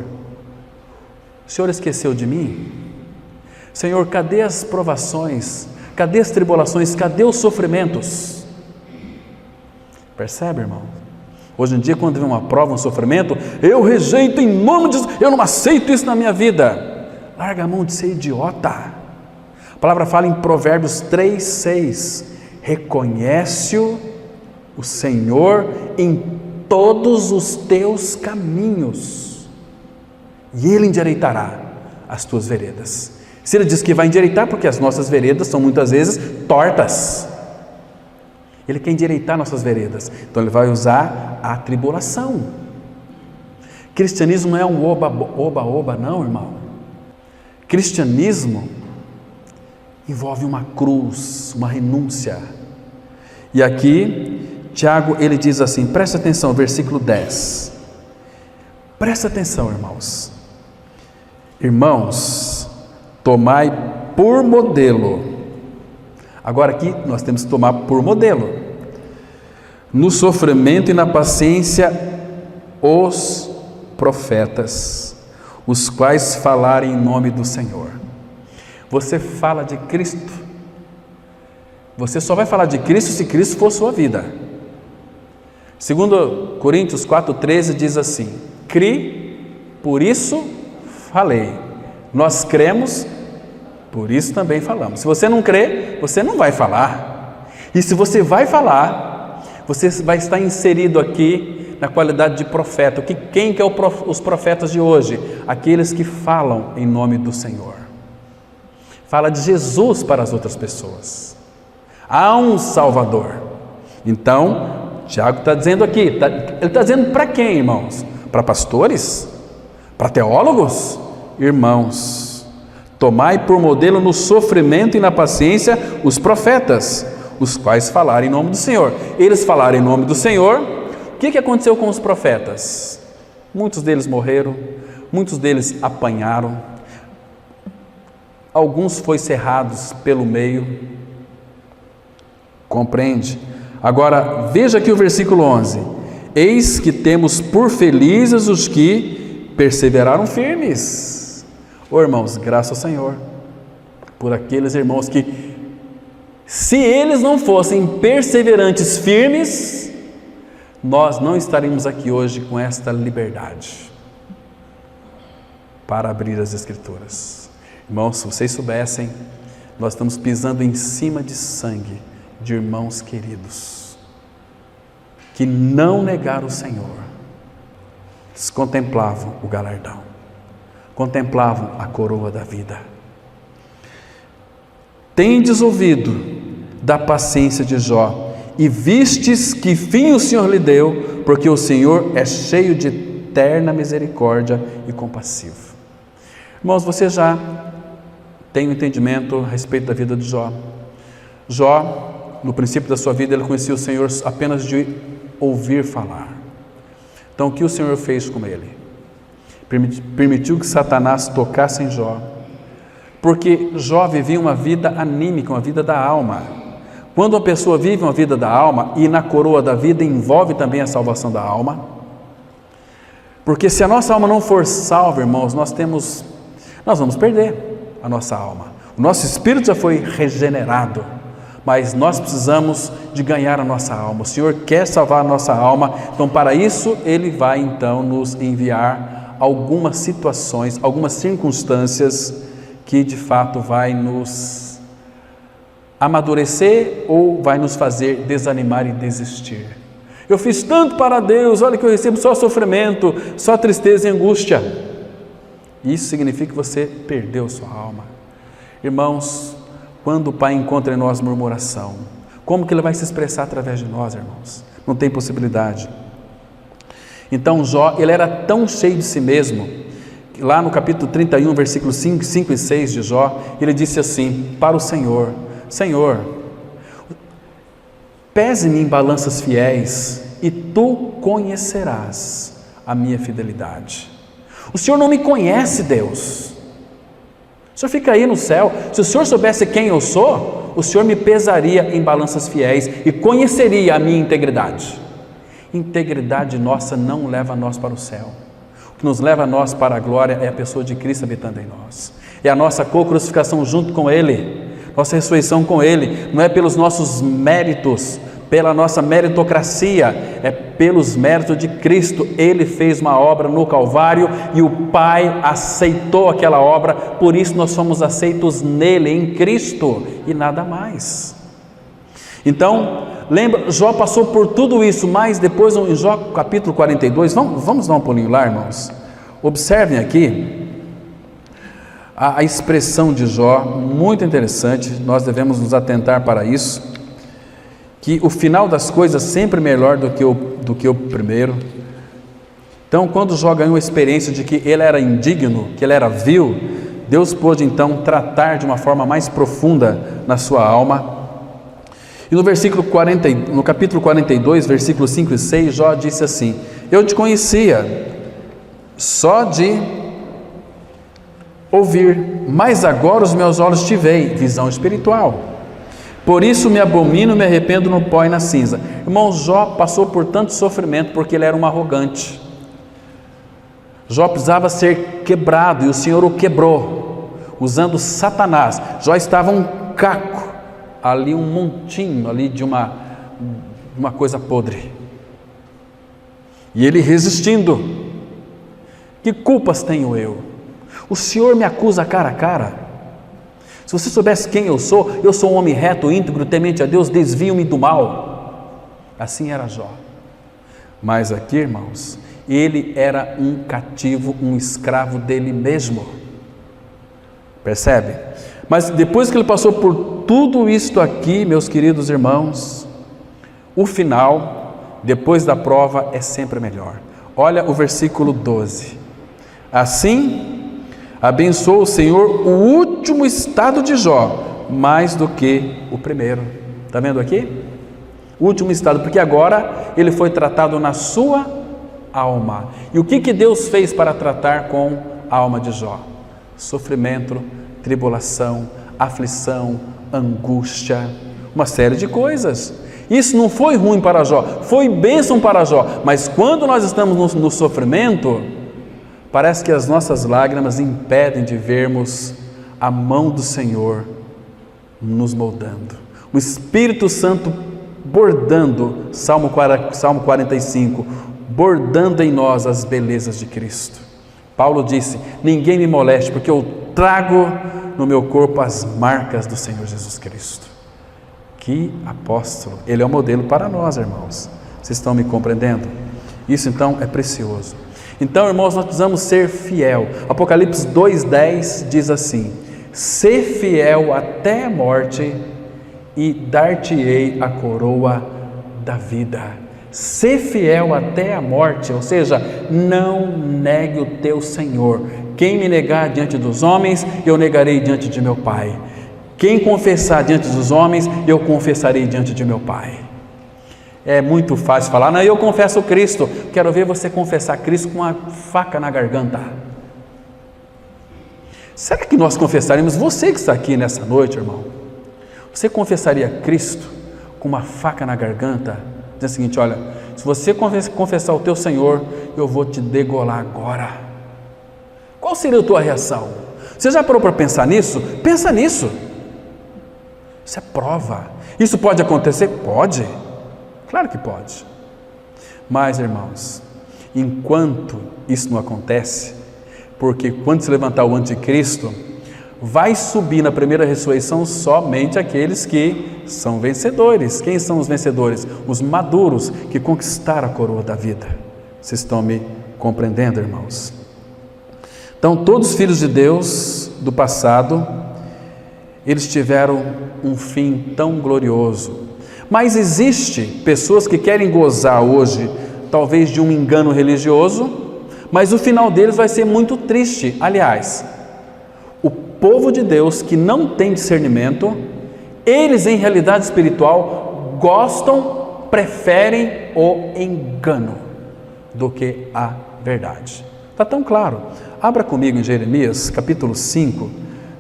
o Senhor esqueceu de mim? Senhor, cadê as provações? Cadê as tribulações? Cadê os sofrimentos? Percebe, irmão? Hoje em dia, quando vem uma prova, um sofrimento, eu rejeito em nome de Jesus, eu não aceito isso na minha vida. Larga a mão de ser idiota. A palavra fala em Provérbios 3:6: reconhece o Senhor em todos os teus caminhos, e Ele endireitará as tuas veredas. Se Ele diz que vai endireitar, porque as nossas veredas são muitas vezes tortas. Ele quer endireitar nossas veredas. Então Ele vai usar a tribulação. Cristianismo não é um oba-oba, não, irmão. Cristianismo envolve uma cruz, uma renúncia. E aqui, Tiago, ele diz assim, presta atenção, versículo 10. Presta atenção, irmãos. Irmãos, tomai por modelo. Agora aqui nós temos que tomar por modelo. No sofrimento e na paciência os profetas, os quais falarem em nome do Senhor. Você fala de Cristo. Você só vai falar de Cristo se Cristo for sua vida. Segundo Coríntios 4,13 diz assim: cri, por isso falei. Nós cremos, por isso também falamos. Se você não crê, você não vai falar. E se você vai falar, você vai estar inserido aqui na qualidade de profeta. Quem que é os profetas de hoje? Aqueles que falam em nome do Senhor. Fala de Jesus para as outras pessoas. Há um Salvador. Então, Tiago está dizendo aqui, ele está dizendo para quem, irmãos? Para pastores? Para teólogos? Irmãos, tomai por modelo no sofrimento e na paciência os profetas, os quais falaram em nome do Senhor. Eles falaram em nome do Senhor. O que aconteceu com os profetas? Muitos deles morreram, muitos deles apanharam, alguns foram cerrados pelo meio. Compreende? Agora, veja aqui o versículo 11. Eis que temos por felizes os que perseveraram firmes. Ô irmãos, graças ao Senhor, por aqueles irmãos que, se eles não fossem perseverantes firmes, nós não estaríamos aqui hoje com esta liberdade para abrir as Escrituras. Irmãos, se vocês soubessem, nós estamos pisando em cima de sangue de irmãos queridos que não negaram o Senhor. Eles contemplavam o galardão, contemplavam a coroa da vida. Tendes ouvido da paciência de Jó e vistes que fim o Senhor lhe deu, porque o Senhor é cheio de eterna misericórdia e compassivo. Irmãos, você já tem um entendimento a respeito da vida de Jó. Jó, no princípio da sua vida, ele conhecia o Senhor apenas de ouvir falar. Então, o que o Senhor fez com ele? Permitiu que Satanás tocasse em Jó, porque Jó vivia uma vida anímica, uma vida da alma. Quando uma pessoa vive uma vida da alma, e na coroa da vida envolve também a salvação da alma, porque se a nossa alma não for salva, irmãos, nós vamos perder a nossa alma. O nosso espírito já foi regenerado, mas nós precisamos de ganhar a nossa alma. O Senhor quer salvar a nossa alma, então para isso Ele vai então nos enviar algumas situações, algumas circunstâncias que de fato vai nos amadurecer ou vai nos fazer desanimar e desistir. Eu fiz tanto para Deus, olha que eu recebo só sofrimento, só tristeza e angústia. Isso significa que você perdeu sua alma. Irmãos, quando o Pai encontra em nós murmuração, como que Ele vai se expressar através de nós, irmãos? Não tem possibilidade. Então Jó, ele era tão cheio de si mesmo, que lá no capítulo 31, versículos 5 e 6 de Jó, ele disse assim para o Senhor: Senhor, pese-me em balanças fiéis e Tu conhecerás a minha fidelidade. O Senhor não me conhece, Deus. O Senhor fica aí no céu. Se o Senhor soubesse quem eu sou, o Senhor me pesaria em balanças fiéis e conheceria a minha integridade. Integridade nossa não leva nós para o céu. O que nos leva a nós para a glória é a pessoa de Cristo habitando em nós. É a nossa co-crucificação junto com Ele, nossa ressurreição com Ele. Não é pelos nossos méritos, pela nossa meritocracia, é pelos méritos de Cristo. Ele fez uma obra no Calvário e o Pai aceitou aquela obra, por isso nós somos aceitos nele, em Cristo, e nada mais. Então, lembra, Jó passou por tudo isso, mas depois em Jó capítulo 42, vamos dar um pulinho lá, irmãos. Observem aqui a expressão de Jó, muito interessante, nós devemos nos atentar para isso. que o final das coisas sempre é melhor do que o primeiro. Então, quando Jó ganhou a experiência de que ele era indigno, que ele era vil, Deus pôde então tratar de uma forma mais profunda na sua alma. E no capítulo 42, versículos 5 e 6, Jó disse assim: eu te conhecia só de ouvir, mas agora os meus olhos te veem, visão espiritual. Por isso me abomino e me arrependo no pó e na cinza. Irmão, Jó passou por tanto sofrimento porque ele era um arrogante. Jó precisava ser quebrado e o Senhor o quebrou, usando Satanás. Jó estava um caco, ali um montinho ali de uma coisa podre. E ele resistindo. Que culpas tenho eu? O Senhor me acusa cara a cara. Se você soubesse quem eu sou um homem reto, íntegro, temente a Deus, desvio-me do mal. Assim era Jó. Mas aqui, irmãos, ele era um cativo, um escravo dele mesmo. Percebe? Mas depois que ele passou por tudo isto aqui, meus queridos irmãos, o final, depois da prova, é sempre melhor. Olha o versículo 12. Assim, abençoou o Senhor o último estado de Jó, mais do que o primeiro. Está vendo aqui? O último estado, porque agora ele foi tratado na sua alma. E o que Deus fez para tratar com a alma de Jó? Sofrimento, tribulação, aflição, angústia, uma série de coisas. Isso não foi ruim para Jó, foi bênção para Jó. Mas quando nós estamos no sofrimento, parece que as nossas lágrimas impedem de vermos a mão do Senhor nos moldando. O Espírito Santo bordando, Salmo 45, bordando em nós as belezas de Cristo. Paulo disse: ninguém me moleste, porque eu trago no meu corpo as marcas do Senhor Jesus Cristo. Que apóstolo! Ele é o modelo para nós, irmãos. Vocês estão me compreendendo? Isso então é precioso. Então, irmãos, nós precisamos ser fiel. Apocalipse 2:10 diz assim: ser fiel até a morte e dar-te-ei a coroa da vida. Ser fiel até a morte, ou seja, não negue o teu Senhor. Quem me negar diante dos homens, eu negarei diante de meu Pai. Quem confessar diante dos homens, eu confessarei diante de meu Pai. É muito fácil falar: não, eu confesso Cristo. Quero ver você confessar Cristo com uma faca na garganta. Será que nós confessaríamos? Você que está aqui nessa noite, irmão, você confessaria Cristo com uma faca na garganta? Diz o seguinte: olha, se você confessar o teu Senhor, eu vou te degolar agora. Qual seria a tua reação? Você já parou para pensar nisso? Pensa nisso. Isso é prova. Isso pode acontecer? Pode. Claro que pode. Mas, irmãos, enquanto isso não acontece, porque quando se levantar o anticristo, vai subir na primeira ressurreição somente aqueles que são vencedores. Quem são os vencedores? Os maduros que conquistaram a coroa da vida. Vocês estão me compreendendo, irmãos? Então, todos os filhos de Deus do passado, eles tiveram um fim tão glorioso. Mas existe pessoas que querem gozar hoje, talvez de um engano religioso, mas o final deles vai ser muito triste. Aliás, o povo de Deus que não tem discernimento, eles em realidade espiritual gostam, preferem o engano do que a verdade. Está tão claro. Abra comigo em Jeremias capítulo 5,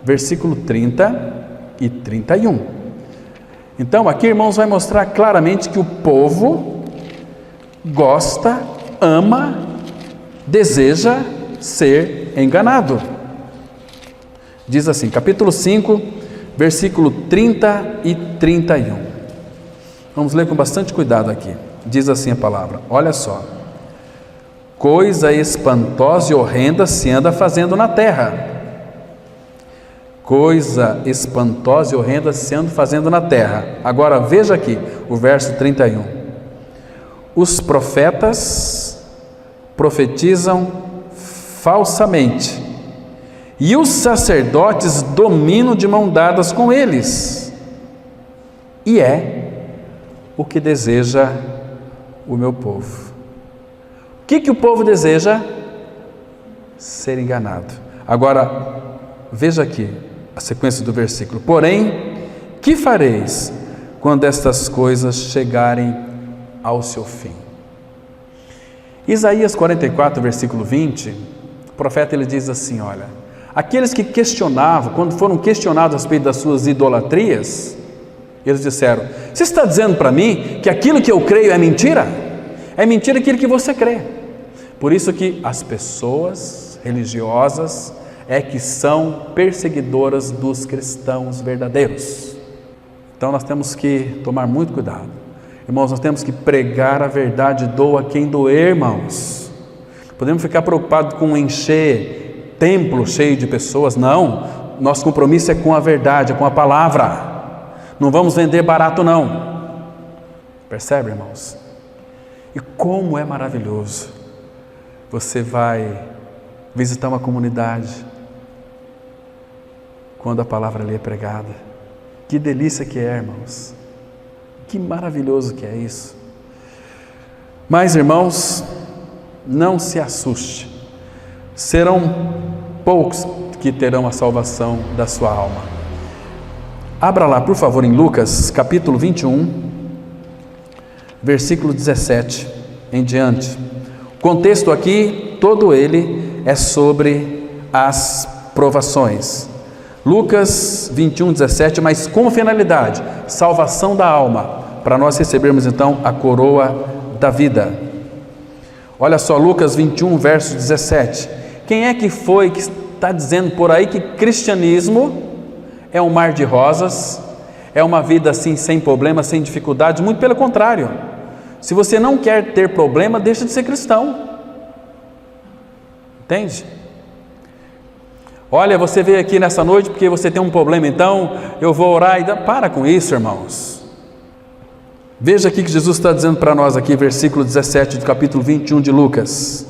versículo 30 e 31. Então aqui, irmãos, vai mostrar claramente que o povo gosta, ama, deseja ser enganado. Diz assim, capítulo 5, versículo 30 e 31. Vamos ler com bastante cuidado aqui. Diz assim a palavra, olha só: coisa espantosa e horrenda se anda fazendo na terra. Coisa espantosa e horrenda se anda fazendo na terra. Agora veja aqui o verso 31. Os profetas profetizam falsamente, e os sacerdotes dominam de mão dadas com eles. E é o que deseja o meu povo. O que o povo deseja? Ser enganado. Agora, veja aqui a sequência do versículo. Porém, que fareis quando estas coisas chegarem ao seu fim? Isaías 44, versículo 20, o profeta ele diz assim, olha, aqueles que questionavam, quando foram questionados a respeito das suas idolatrias, eles disseram, você está dizendo para mim que aquilo que eu creio é mentira? É mentira aquilo que você crê. Por isso que as pessoas religiosas é que são perseguidoras dos cristãos verdadeiros. Então nós temos que tomar muito cuidado. Irmãos, nós temos que pregar a verdade, doa quem doer, irmãos. Podemos ficar preocupados com encher templo cheio de pessoas? Não, nosso compromisso é com a verdade, é com a palavra. Não vamos vender barato não. Percebe, irmãos? E como é maravilhoso. Você vai visitar uma comunidade quando a palavra ali é pregada. Que delícia que é, irmãos. Que maravilhoso que é isso. Mas, irmãos, não se assuste. Serão poucos que terão a salvação da sua alma. Abra lá, por favor, em Lucas, capítulo 21, versículo 17 em diante. O contexto aqui, todo ele é sobre as provações. Lucas 21, 17, mas com finalidade, salvação da alma, para nós recebermos então a coroa da vida. Olha só, Lucas 21, verso 17. Quem é que foi que está dizendo por aí que cristianismo é um mar de rosas, é uma vida assim sem problemas, sem dificuldades? Muito pelo contrário. Se você não quer ter problema, deixa de ser cristão. Entende? Olha, você veio aqui nessa noite porque você tem um problema, então eu vou orar e para com isso, irmãos. Veja aqui que Jesus está dizendo para nós aqui, versículo 17 do capítulo 21 de Lucas.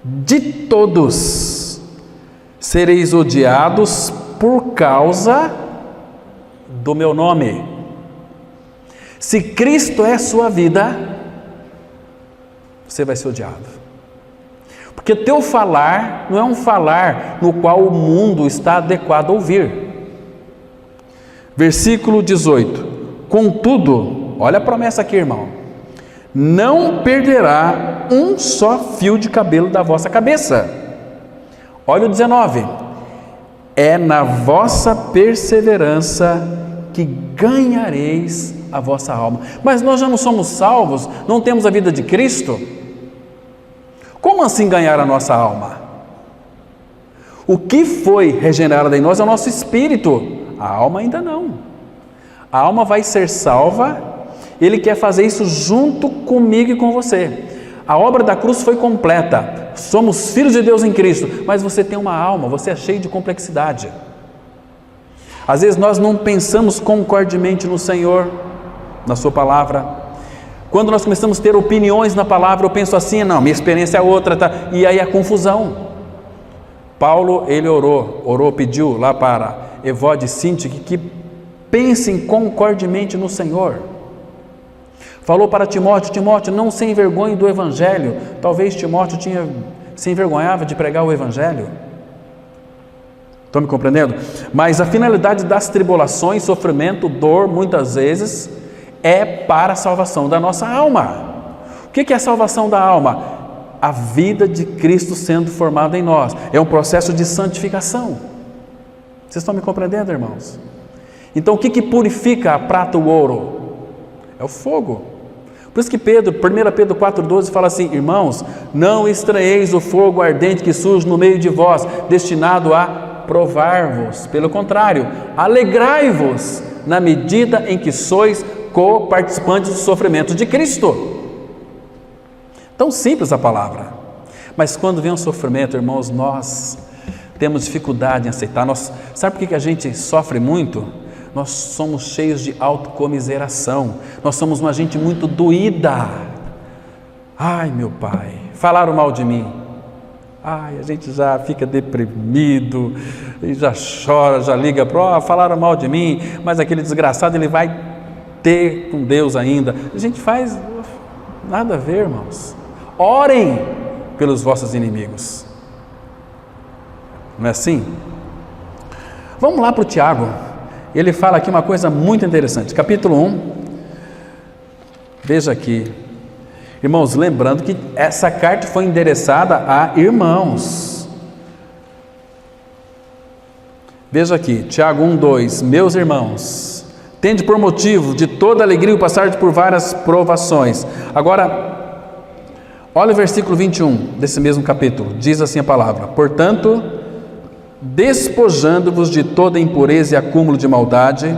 De todos sereis odiados por causa do meu nome. Se Cristo é sua vida, você vai ser odiado. Porque teu falar não é um falar no qual o mundo está adequado a ouvir. Versículo 18. Contudo, olha a promessa aqui, irmão. Não perderá um só fio de cabelo da vossa cabeça. Olha o 19. É na vossa perseverança que ganhareis a vossa alma. Mas nós já não somos salvos, não temos a vida de Cristo? Como assim ganhar a nossa alma? O que foi regenerado em nós é o nosso espírito, a alma ainda não. A alma vai ser salva, Ele quer fazer isso junto comigo e com você. A obra da cruz foi completa, somos filhos de Deus em Cristo, mas você tem uma alma, você é cheio de complexidade. Às vezes nós não pensamos concordemente no Senhor, na sua palavra. Quando nós começamos a ter opiniões na palavra, eu penso assim, não, minha experiência é outra, tá? E aí a confusão. Paulo, ele orou, pediu lá para Evode e Sintique que pensem concordemente no Senhor. Falou para Timóteo, não se envergonhe do Evangelho. Talvez Timóteo se envergonhava de pregar o Evangelho. Estão me compreendendo? Mas a finalidade das tribulações, sofrimento, dor, muitas vezes, é para a salvação da nossa alma. O que é a salvação da alma? A vida de Cristo sendo formada em nós. É um processo de santificação. Vocês estão me compreendendo, irmãos? Então o que purifica a prata e o ouro? É o fogo. Por isso que 1 Pedro 4,12 fala assim, irmãos, não estranheis o fogo ardente que surge no meio de vós, destinado a provar-vos. Pelo contrário, alegrai-vos na medida em que sois co-participantes dos sofrimentos de Cristo. Tão simples a palavra. Mas quando vem um sofrimento, irmãos, nós temos dificuldade em aceitar. Sabe por que a gente sofre muito? Nós somos cheios de autocomiseração. Nós somos uma gente muito doída. Ai, meu pai, falaram mal de mim. Ai, a gente já fica deprimido, e já chora, já liga para, falaram mal de mim, mas aquele desgraçado, ele vai ter com Deus ainda. A gente faz nada a ver, irmãos. Orem pelos vossos inimigos. Não é assim? Vamos lá para o Tiago. Ele fala aqui uma coisa muito interessante. Capítulo 1. Veja aqui. Irmãos, lembrando que essa carta foi endereçada a irmãos. Veja aqui, Tiago 1:2. Meus irmãos, tende por motivo de toda alegria o passar por várias provações. Agora, olha o versículo 21 desse mesmo capítulo. Diz assim a palavra: portanto, despojando-vos de toda impureza e acúmulo de maldade,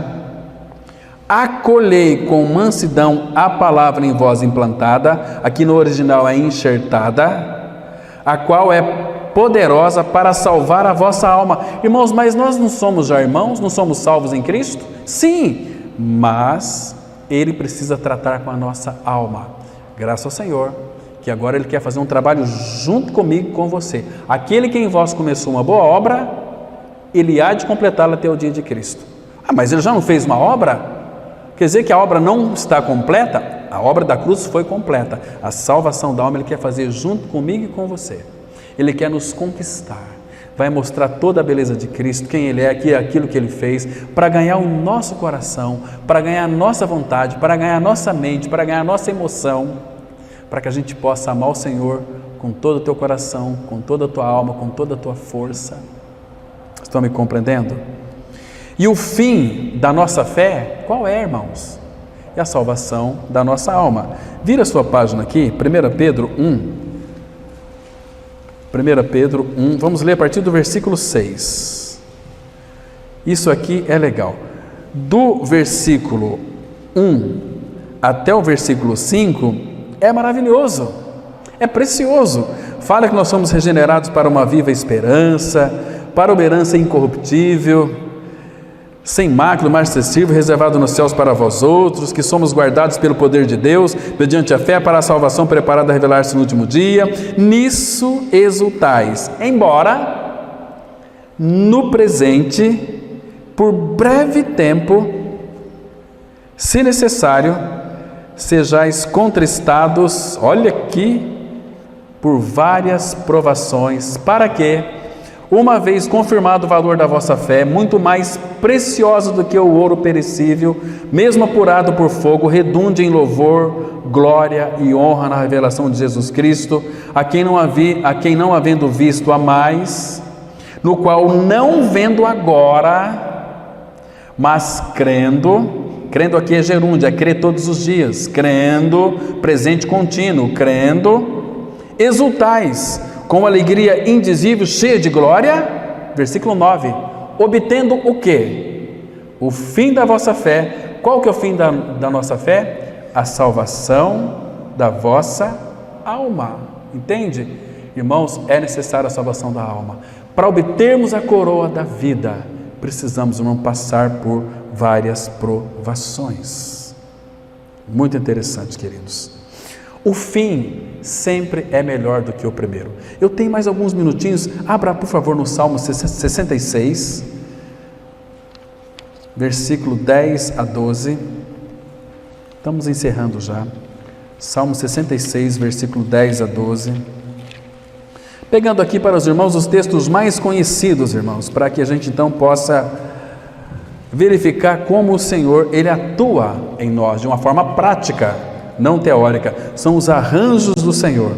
acolhei com mansidão a palavra em vós implantada, aqui no original é enxertada, a qual é poderosa para salvar a vossa alma. Irmãos, mas nós não somos já irmãos? Não somos salvos em Cristo? Sim, mas Ele precisa tratar com a nossa alma. Graças ao Senhor, que agora Ele quer fazer um trabalho junto comigo e com você. Aquele que em vós começou uma boa obra, Ele há de completá-la até o dia de Cristo. Ah, mas Ele já não fez uma obra? Quer dizer que a obra não está completa? A obra da cruz foi completa. A salvação da alma Ele quer fazer junto comigo e com você. Ele quer nos conquistar. Vai mostrar toda a beleza de Cristo, quem Ele é, aquilo que Ele fez, para ganhar o nosso coração, para ganhar a nossa vontade, para ganhar a nossa mente, para ganhar a nossa emoção, para que a gente possa amar o Senhor com todo o teu coração, com toda a tua alma, com toda a tua força. Estão me compreendendo? E o fim da nossa fé, qual é, irmãos? É a salvação da nossa alma. Vira a sua página aqui, 1 Pedro 1. 1 Pedro 1, vamos ler a partir do versículo 6. Isso aqui é legal. Do versículo 1 até o versículo 5 é maravilhoso, é precioso. Fala que nós somos regenerados para uma viva esperança, para uma herança incorruptível, sem mácula, marcessível, reservado nos céus para vós outros, que somos guardados pelo poder de Deus, mediante a fé para a salvação preparada a revelar-se no último dia. Nisso exultais, embora no presente, por breve tempo, se necessário, sejais contristados, olha aqui, por várias provações, para que, uma vez confirmado o valor da vossa fé, muito mais preciosa do que o ouro perecível, mesmo apurado por fogo, redunde em louvor, glória e honra na revelação de Jesus Cristo, a quem não havendo visto a mais, no qual não vendo agora, mas crendo aqui é gerúndio, é crer todos os dias, crendo, presente contínuo, crendo, exultais, com alegria indizível, cheia de glória, versículo 9, obtendo o quê? O fim da vossa fé. Qual que é o fim da nossa fé? A salvação da vossa alma. Entende? Irmãos, é necessária a salvação da alma. Para obtermos a coroa da vida, precisamos, irmão, passar por várias provações. Muito interessante, queridos. O fim sempre é melhor do que o primeiro. Eu tenho mais alguns minutinhos. Abra, por favor, no Salmo 66, versículo 10 a 12. Estamos encerrando já. Salmo 66, versículo 10 a 12. Pegando aqui para os irmãos os textos mais conhecidos, irmãos, para que a gente então possa verificar como o Senhor, Ele atua em nós de uma forma prática, não teórica. São os arranjos do Senhor.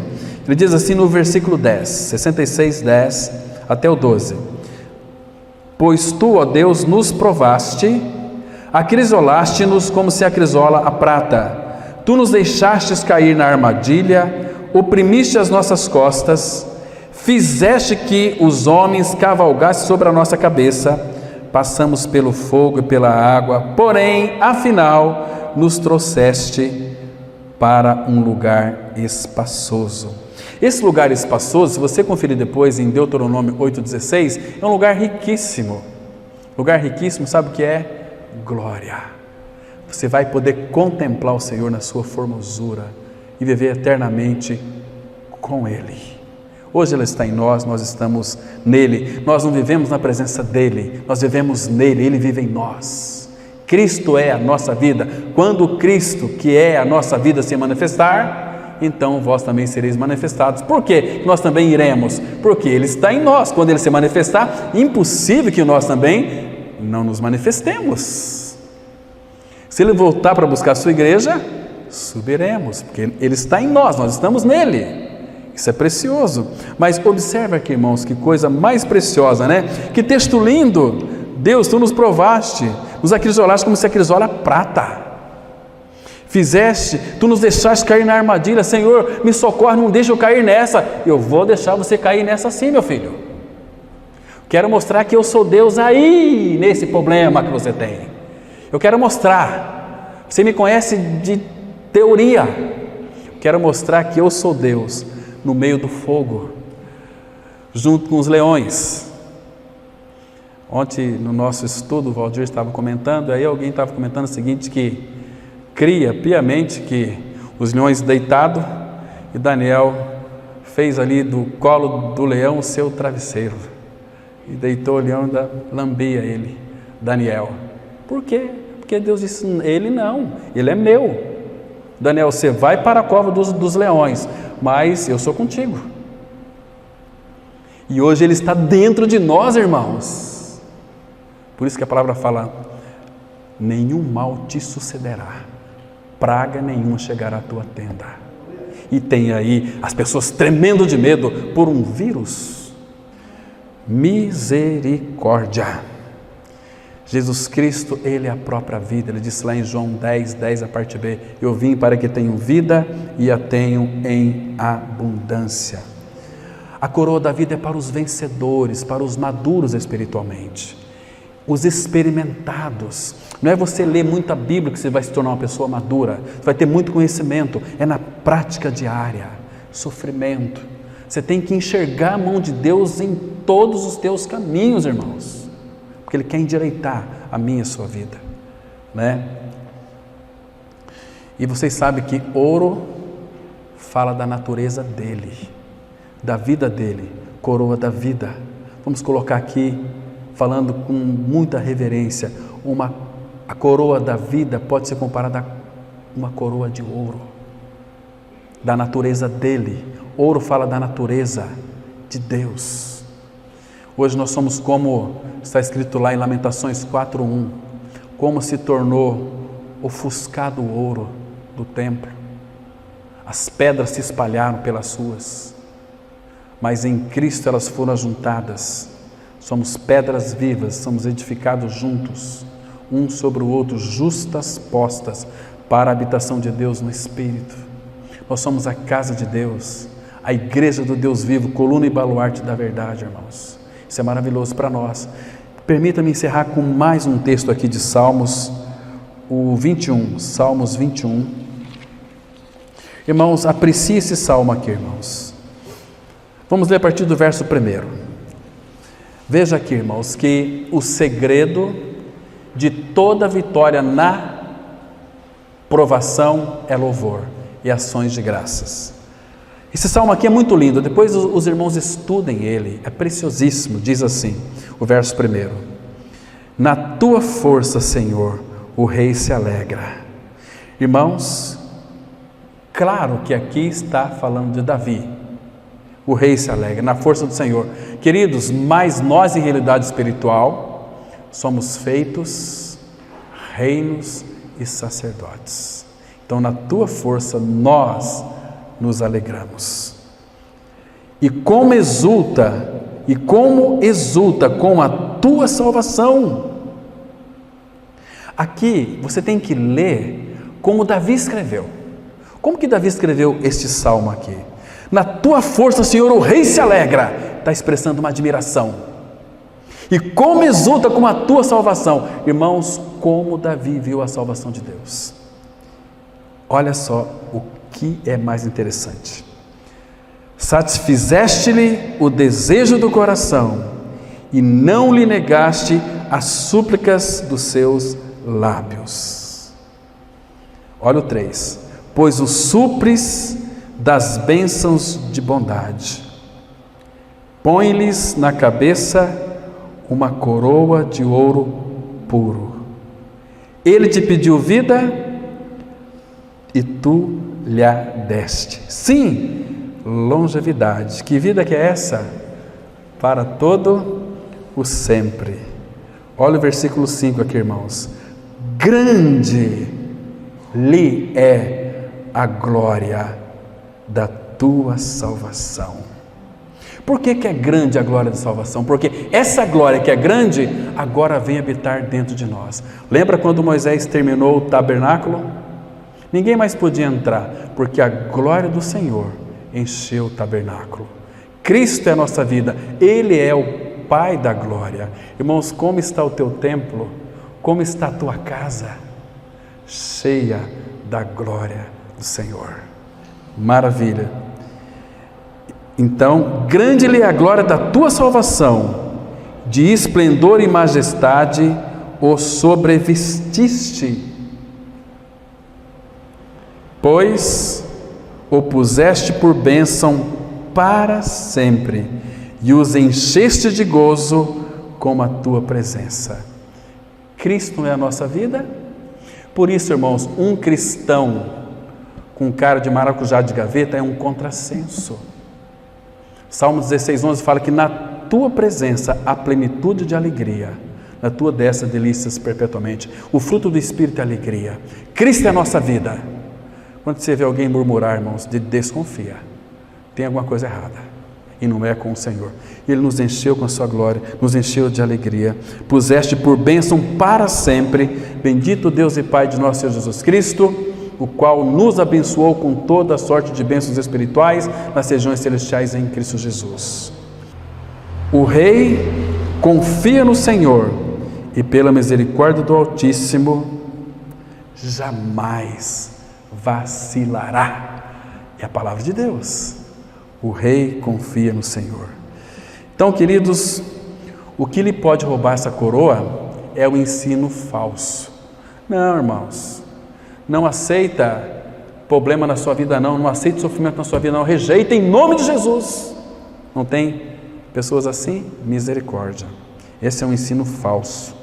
Ele diz assim no versículo 10, 66, 10 até o 12: Pois tu, ó Deus, nos provaste, acrisolaste-nos como se acrisola a prata. Tu nos deixastes cair na armadilha, oprimiste as nossas costas, fizeste que os homens cavalgassem sobre a nossa cabeça. Passamos pelo fogo e pela água, porém, afinal, nos trouxeste para um lugar espaçoso. Esse lugar espaçoso, se você conferir depois em Deuteronômio 8,16, é um lugar riquíssimo. Lugar riquíssimo, sabe o que é? Glória. Você vai poder contemplar o Senhor na sua formosura e viver eternamente com Ele. Hoje Ele está em nós, nós estamos nele. Nós não vivemos na presença dEle, nós vivemos nele, Ele vive em nós. Cristo é a nossa vida. Quando Cristo, que é a nossa vida, se manifestar, então vós também sereis manifestados. Por quê? Nós também iremos, porque Ele está em nós. Quando Ele se manifestar, impossível que nós também não nos manifestemos. Se Ele voltar para buscar a sua igreja, subiremos, porque Ele está em nós, nós estamos nele. Isso é precioso. Mas observa aqui, irmãos, que coisa mais preciosa, né? Que texto lindo! Deus, Tu nos provaste, nos acrisolaste como se acrisola prata. Fizeste, Tu nos deixaste cair na armadilha. Senhor, me socorre, não deixa eu cair nessa. Eu vou deixar você cair nessa sim, meu filho. Quero mostrar que eu sou Deus aí, nesse problema que você tem. Eu quero mostrar. Você me conhece de teoria. Quero mostrar que eu sou Deus no meio do fogo, junto com os leões. Ontem no nosso estudo, o Valdir estava comentando, aí alguém estava comentando o seguinte, que cria piamente que os leões deitados, e Daniel fez ali do colo do leão o seu travesseiro, e deitou o leão e lambia ele, Daniel. Por quê? Porque Deus disse, ele não, ele é meu. Daniel, você vai para a cova dos leões, mas eu sou contigo. E hoje Ele está dentro de nós, irmãos. Por isso que a palavra fala, nenhum mal te sucederá, praga nenhuma chegará à tua tenda. E tem aí as pessoas tremendo de medo por um vírus. Misericórdia. Jesus Cristo, Ele é a própria vida. Ele disse lá em João 10, a parte B, eu vim para que tenham vida e a tenham em abundância. A coroa da vida é para os vencedores, para os maduros espiritualmente, os experimentados. Não é você ler muita Bíblia que você vai se tornar uma pessoa madura, você vai ter muito conhecimento, é na prática diária, sofrimento. Você tem que enxergar a mão de Deus em todos os teus caminhos, irmãos, porque Ele quer endireitar a minha e a sua vida, né? E vocês sabem que ouro fala da natureza dele, da vida dele, coroa da vida. Vamos colocar aqui, falando com muita reverência, a coroa da vida pode ser comparada a uma coroa de ouro, da natureza dele. Ouro fala da natureza de Deus. Hoje nós somos como está escrito lá em Lamentações 4:1, como se tornou ofuscado o ouro do templo. As pedras se espalharam pelas ruas, mas em Cristo elas foram ajuntadas. Somos pedras vivas, somos edificados juntos, um sobre o outro, justas postas para a habitação de Deus no Espírito. Nós somos a casa de Deus, a igreja do Deus vivo, coluna e baluarte da verdade, irmãos. Isso é maravilhoso para nós. Permita-me encerrar com mais um texto aqui de Salmos, o 21, Salmos 21. Irmãos, aprecie esse salmo aqui, irmãos. Vamos ler a partir do verso 1. Veja aqui, irmãos, que o segredo de toda vitória na provação é louvor e ações de graças. Esse salmo aqui é muito lindo, depois os irmãos estudem ele, é preciosíssimo. Diz assim, o verso 1: na tua força, Senhor, o rei se alegra. Irmãos, claro que aqui está falando de Davi. O rei se alegra, na força do Senhor. Queridos, mas nós em realidade espiritual somos feitos reinos e sacerdotes. Então na tua força nós nos alegramos. E como exulta com a tua salvação. Aqui você tem que ler como Davi escreveu. Como que Davi escreveu este salmo aqui? Na tua força, Senhor, o rei se alegra. Está expressando uma admiração. E como exulta com a tua salvação. Irmãos, como Davi viu a salvação de Deus. Olha só o que é mais interessante. Satisfizeste-lhe o desejo do coração e não lhe negaste as súplicas dos seus lábios. Olha o 3. Pois o supres das bênçãos de bondade, põe-lhes na cabeça uma coroa de ouro puro Ele te pediu vida e tu lhe deste. Sim, longevidade. Que vida que é essa? Para todo o sempre. Olha o versículo 5 aqui, irmãos. Grande lhe é a glória da tua salvação. Por que é grande a glória da salvação? Porque essa glória que é grande, agora vem habitar dentro de nós. Lembra quando Moisés terminou o tabernáculo? Ninguém mais podia entrar, porque a glória do Senhor encheu o tabernáculo. Cristo é a nossa vida, Ele é o Pai da glória. Irmãos, como está o teu templo? Como está a tua casa? Cheia da glória do Senhor. Maravilha. Então, grande lhe é a glória da tua salvação, de esplendor e majestade o sobrevestiste, pois o puseste por bênção para sempre, e os encheste de gozo com a tua presença. Cristo é a nossa vida? Por isso, irmãos, um cristão com cara de maracujá de gaveta é um contrassenso. Salmo 16:11 fala que na tua presença há plenitude de alegria, na tua destra delícias perpetuamente. O fruto do Espírito é alegria. Cristo é a nossa vida. Quando você vê alguém murmurar, irmãos, desconfia. Tem alguma coisa errada. E não é com o Senhor. Ele nos encheu com a sua glória, nos encheu de alegria. Puseste por bênção para sempre. Bendito Deus e Pai de nosso Senhor Jesus Cristo, o qual nos abençoou com toda a sorte de bênçãos espirituais nas regiões celestiais em Cristo Jesus. O rei confia no Senhor e pela misericórdia do Altíssimo jamais vacilará. É a palavra de Deus. O rei confia no Senhor. Então, queridos, o que lhe pode roubar essa coroa é o ensino falso. Não, irmãos, não aceita problema na sua vida não aceita sofrimento na sua vida não, rejeita em nome de Jesus. Não tem pessoas assim? Misericórdia. Esse é um ensino falso.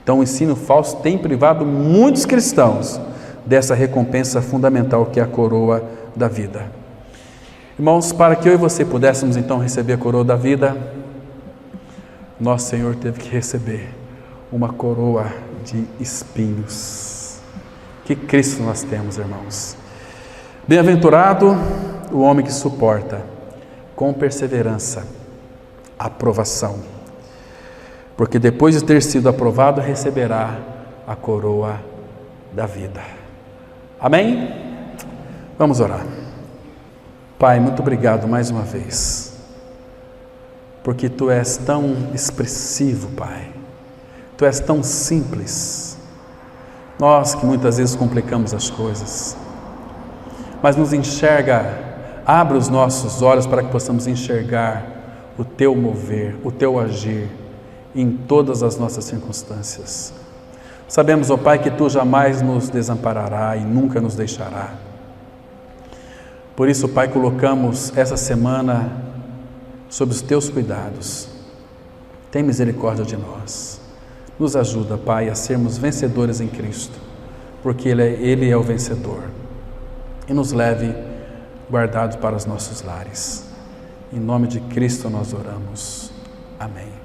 Então o ensino falso tem privado muitos cristãos dessa recompensa fundamental que é a coroa da vida. Irmãos, para que eu e você pudéssemos então receber a coroa da vida, nosso Senhor teve que receber uma coroa de espinhos. Que Cristo nós temos, irmãos. Bem-aventurado o homem que suporta com perseverança a aprovação, porque depois de ter sido aprovado, receberá a coroa da vida. Amém? Vamos orar. Pai, muito obrigado mais uma vez, porque Tu és tão expressivo, Pai. Tu és tão simples. Nós que muitas vezes complicamos as coisas, mas nos enxerga, abre os nossos olhos para que possamos enxergar o Teu mover, o Teu agir em todas as nossas circunstâncias. Sabemos, ó Pai, que Tu jamais nos desamparará e nunca nos deixará. Por isso, Pai, colocamos essa semana sob os Teus cuidados. Tem misericórdia de nós. Nos ajuda, Pai, a sermos vencedores em Cristo, porque Ele é o vencedor. E nos leve guardados para os nossos lares. Em nome de Cristo nós oramos. Amém.